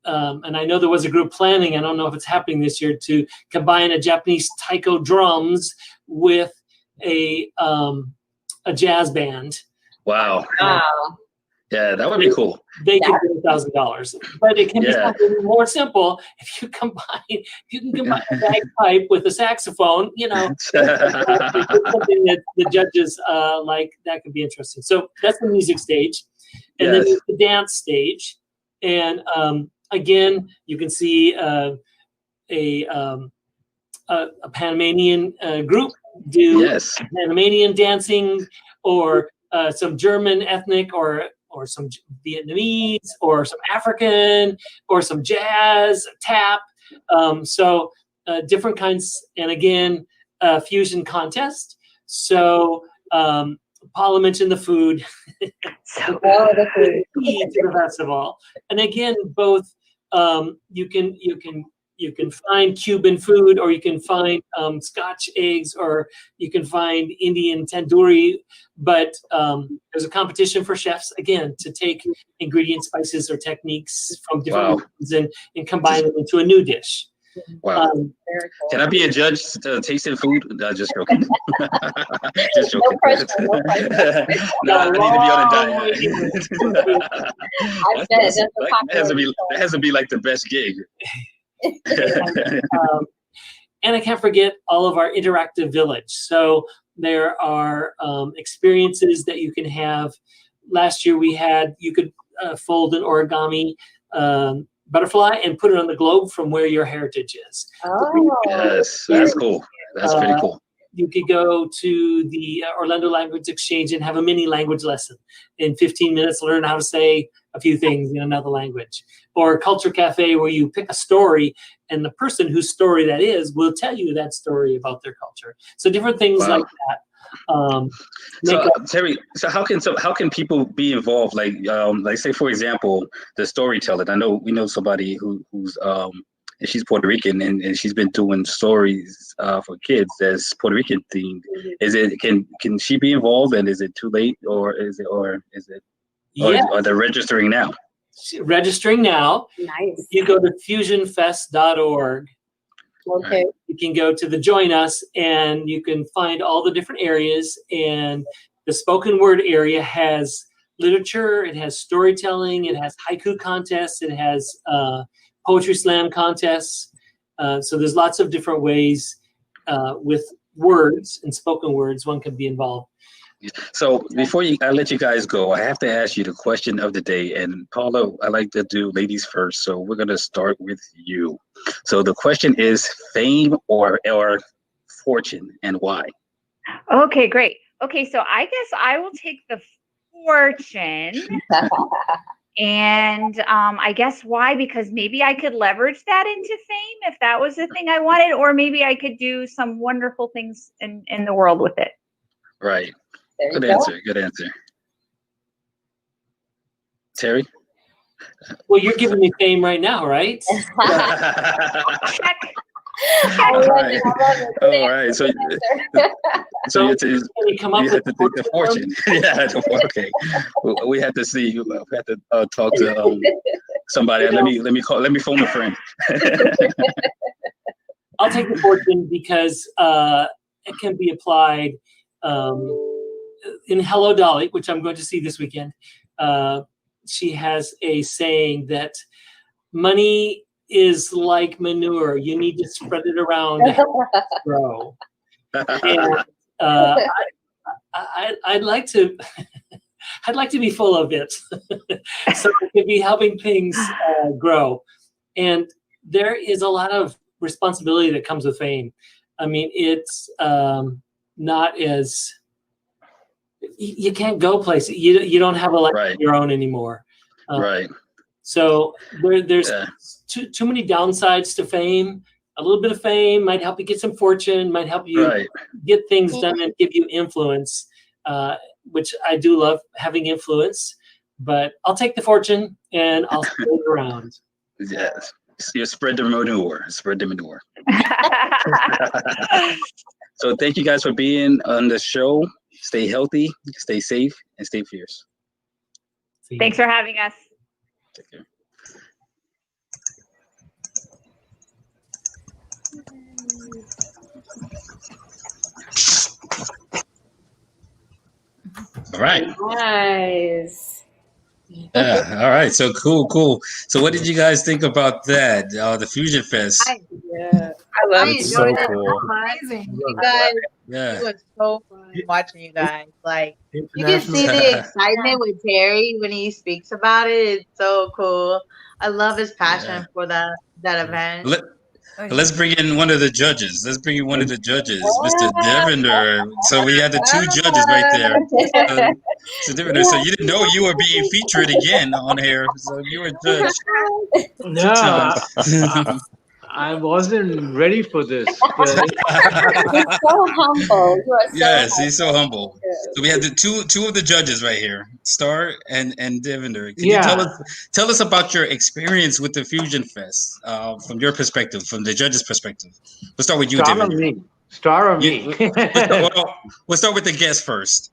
and I know there was a group planning, I don't know if it's happening this year, to combine a Japanese taiko drums with a jazz band. Wow. Yeah, that would be cool. They could get $1,000, but it can be something more simple if you can combine a bagpipe with a saxophone. It's something that the judges like. That could be interesting. So that's the music stage, and then there's the dance stage, and again, you can see a Panamanian group do Panamanian dancing, or some German ethnic, or some Vietnamese, or some African, or some jazz, tap. So different kinds, and again, fusion contest. So Paula mentioned the food. So the food key to the festival. And again, both you can find Cuban food, or you can find Scotch eggs, or you can find Indian tandoori. But there's a competition for chefs, again, to take ingredients, spices, or techniques from different regions and combine them into a new dish. Wow. Can I be a judge tasting food? No, just joking. Just joking. No pressure, no pressure. No, I need to be on a diet. I bet that's that has to be like the best gig. And I can't forget all of our interactive village. So there are experiences that you can have. Last year you could fold an origami butterfly and put it on the globe from where your heritage is. Oh, yes, that's cool. That's pretty cool. You could go to the Orlando Language Exchange and have a mini language lesson. In 15 minutes, learn how to say a few things in another language. Or a culture cafe where you pick a story, and the person whose story that is will tell you that story about their culture. So different things like that. So Terry, so how can people be involved? Like say for example, the storytelling. I know we know somebody who's she's Puerto Rican, and she's been doing stories for kids that's Puerto Rican themed. Is it can she be involved, and is it too late, or is it Yes. are they registering now? Registering now. Nice. You go to FusionFest.org. Okay. You can go to the Join Us, and you can find all the different areas. And the spoken word area has literature, it has storytelling, it has haiku contests, it has poetry slam contests. So there's lots of different ways with words and spoken words one can be involved. So before I let you guys go, I have to ask you the question of the day. And Paula, I like to do ladies first, so we're gonna start with you. So the question is fame or fortune, and why? Okay, great. Okay, so I guess I will take the fortune. And I guess why? Because maybe I could leverage that into fame if that was the thing I wanted, or maybe I could do some wonderful things in the world with it. Right. Good answer. Good answer. Terry? Well, you're giving me fame right now, right? Check. All right. All right. So you have to think the fortune. Yeah. Okay. We have to see. We have to talk to somebody. Let me phone a friend. I'll take the fortune because it can be applied in Hello Dolly, which I'm going to see this weekend. She has a saying that money is like manure. You need to spread it around to help it grow. And, I'd like to. I'd like to be full of it, so I could be helping things grow. And there is a lot of responsibility that comes with fame. I mean, it's not as you can't go places. You don't have a life of your own anymore. Right. So there's too many downsides to fame. A little bit of fame might help you get some fortune, might help you get things done and give you influence. Which I do love having influence, but I'll take the fortune and I'll spread it around. Yes, you spread the manure. Spread the manure. So thank you guys for being on the show. Stay healthy, stay safe, and stay fierce. Thanks for having us. Take care. All right. Nice. Yeah. All right. So cool. So what did you guys think about that? The FusionFest. I It's so enjoyed it cool. so much. You guys, Yeah. it was so fun watching you guys. Like, you can see the excitement with Terry when he speaks about it. It's so cool. I love his passion for that event. Let's bring in one of the judges. Mr. Devendra. So we had the two judges right there. So Devendra, so you didn't know you were being featured again on here. So you were a judge. No, I wasn't ready for this. He's so humble. You are so Yes, he's so humble. So we had the two of the judges right here, Starr and Devendra. Can you tell us about your experience with the FusionFest from your perspective, from the judge's perspective? We'll start with you, Devendra. Starr or me? We'll start with the guest first.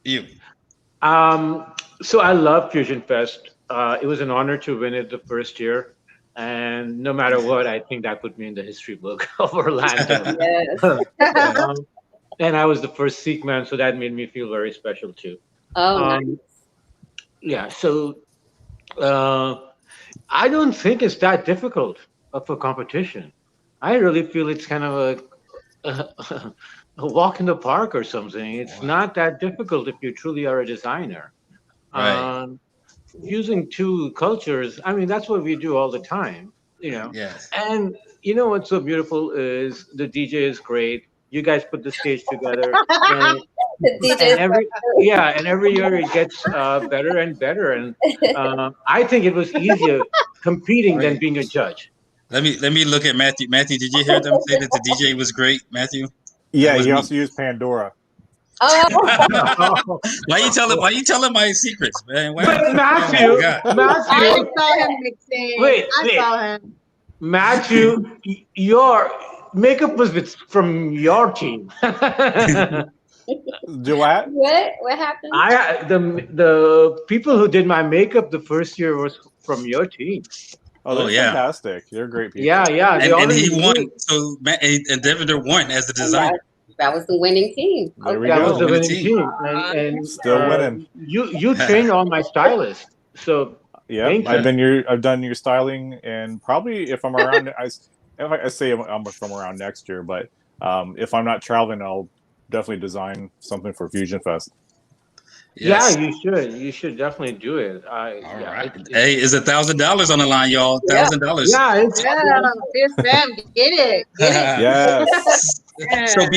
You. So I love FusionFest. It was an honor to win it the first year. And no matter what, I think that put me in the history book of Orlando. And I was the first Sikh man, so that made me feel very special too. Nice. Yeah, so I don't think it's that difficult of a competition. I really feel it's kind of a walk in the park or something. It's not that difficult if you truly are a designer. Right. Using two cultures, I mean, that's what we do all the time, you know. Yes. And you know what's so beautiful is the DJ is great. You guys put the stage together. And, every year it gets better and better. And I think it was easier competing than being a judge. Let me look at Matthew. Matthew, did you hear them say that the DJ was great, Matthew? Yeah, he also used Pandora. Why you telling my secrets, man? But Matthew, I saw him mixing. Wait. I saw him. Matthew, your makeup was from your team. Do what? What happened? The people who did my makeup the first year was from your team. Oh, they're fantastic. They're great people. Yeah. And he won. So and Devendra won as the designer. That was the winning team. There we That go. was the winning team. And still winning. You trained all my stylists. So yeah, I've done your styling, and probably if I'm around, I say I'm from around next year, but if I'm not traveling, I'll definitely design something for FusionFest. Yes. Yeah, you should definitely do it. Hey, it's $1,000 on the line, y'all. $1,000. Yeah, Fierce fam, get it. Yes. So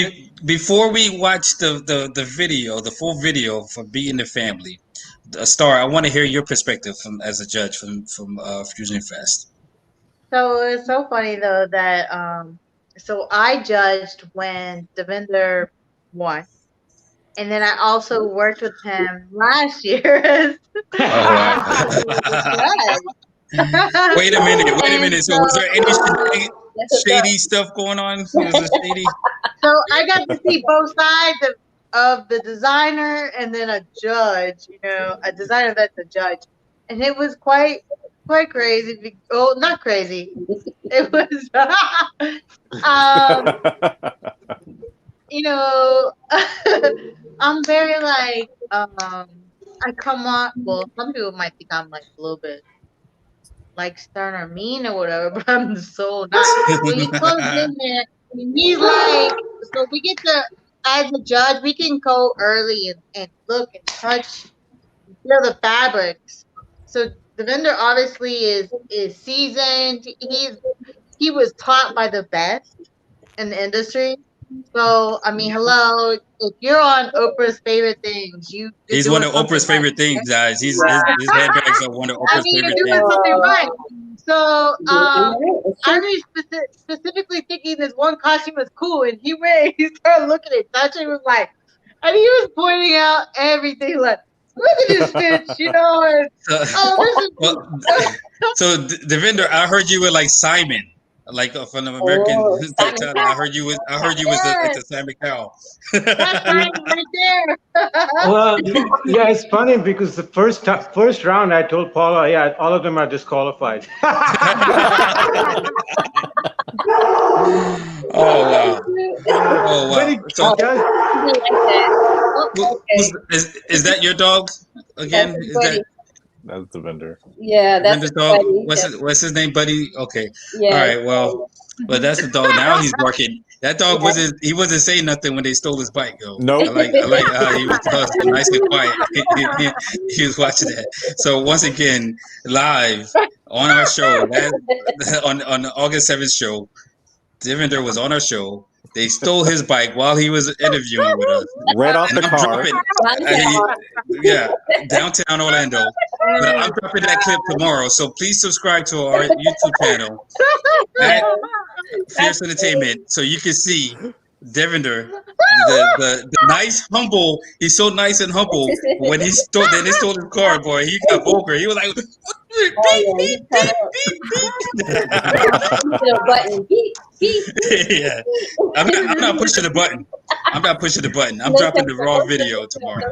before we watch the video, the full video for Beating the Family, Starr, I want to hear your perspective as a judge from FusionFest. So it's so funny though that so I judged when Devinder won. And then I also worked with him last year. Wait a minute. So was there any shady stuff going on? Was it shady? So I got to see both sides of the designer and then a judge, a designer that's a judge. And it was quite crazy. Oh, not crazy. It was I'm very I come on. Well, some people might think I'm a little bit stern or mean or whatever, but I'm so not. When he comes in there, he's So we get to, as a judge, we can go early and look and touch, feel the fabrics. So the vendor obviously is seasoned. He was taught by the best in the industry. So I mean, hello, if you're on Oprah's favorite things, He's one of Oprah's favorite things, guys. His handbags are one of Oprah's favorite you're doing things. something right. So I'm specifically thinking this one costume was cool, and he started looking at touching, was like, and he was pointing out everything, like, look at this bitch, you know. And, so Devinder, I heard you were like Simon, like from the American. I heard you was the Simon Cowell. That's Simon right there. Well, yeah, it's funny because the first round I told Paula, yeah, all of them are disqualified. Oh wow! Oh wow! So, is that your dog again? That's the vendor. Yeah, that's Devinder's dog. What's his name, Buddy? Okay. Yeah. All right. Well, that's the dog. Now he's barking. That dog wasn't saying nothing when they stole his bike, yo. Nope. I like how he was nice and quiet. He was watching that. So once again, live on our show, on the August 7th show, Devendra was on our show. They stole his bike while he was interviewing with us. Right off the car. Downtown Orlando. But I'm dropping that clip tomorrow, so please subscribe to our YouTube channel at Fierce Entertainment so you can see Devendra, the nice, humble. He's so nice and humble. When they stole his car, boy, he got vulgar. He was like, yeah. I'm not pushing the button. I'm dropping the raw video tomorrow.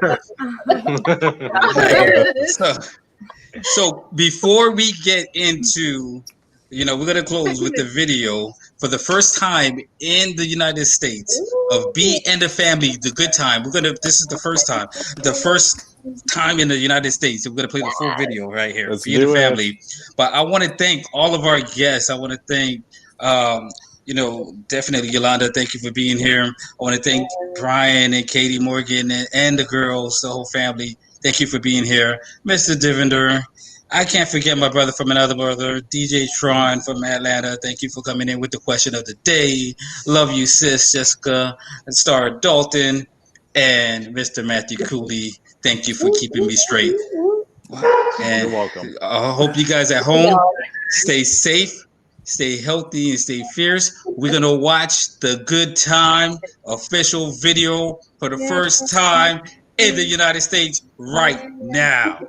So before we get into, we're gonna close with the video for the first time in the United States of B and the Family, the good time. This is the first time in the United States. We're gonna play the full video right here. Let's B and the do it. Family. But I want to thank all of our guests. I want to thank definitely Yolanda, thank you for being here. I want to thank Brian and Katie Morgan and the girls, the whole family. Thank you for being here. Mr. Devendra, I can't forget my brother from another brother, DJ Tron from Atlanta. Thank you for coming in with the question of the day. Love you, sis, Jessica, and Starr Dalton, and Mr. Matthew Cooley. Thank you for keeping me straight. And you're welcome. I hope you guys at home stay safe, stay healthy, and stay fierce. We're going to watch the Good Time official video for the first time in the United States right now.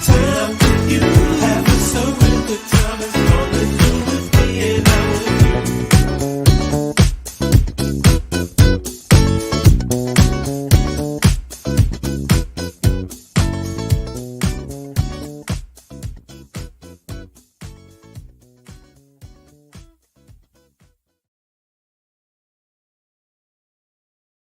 turn up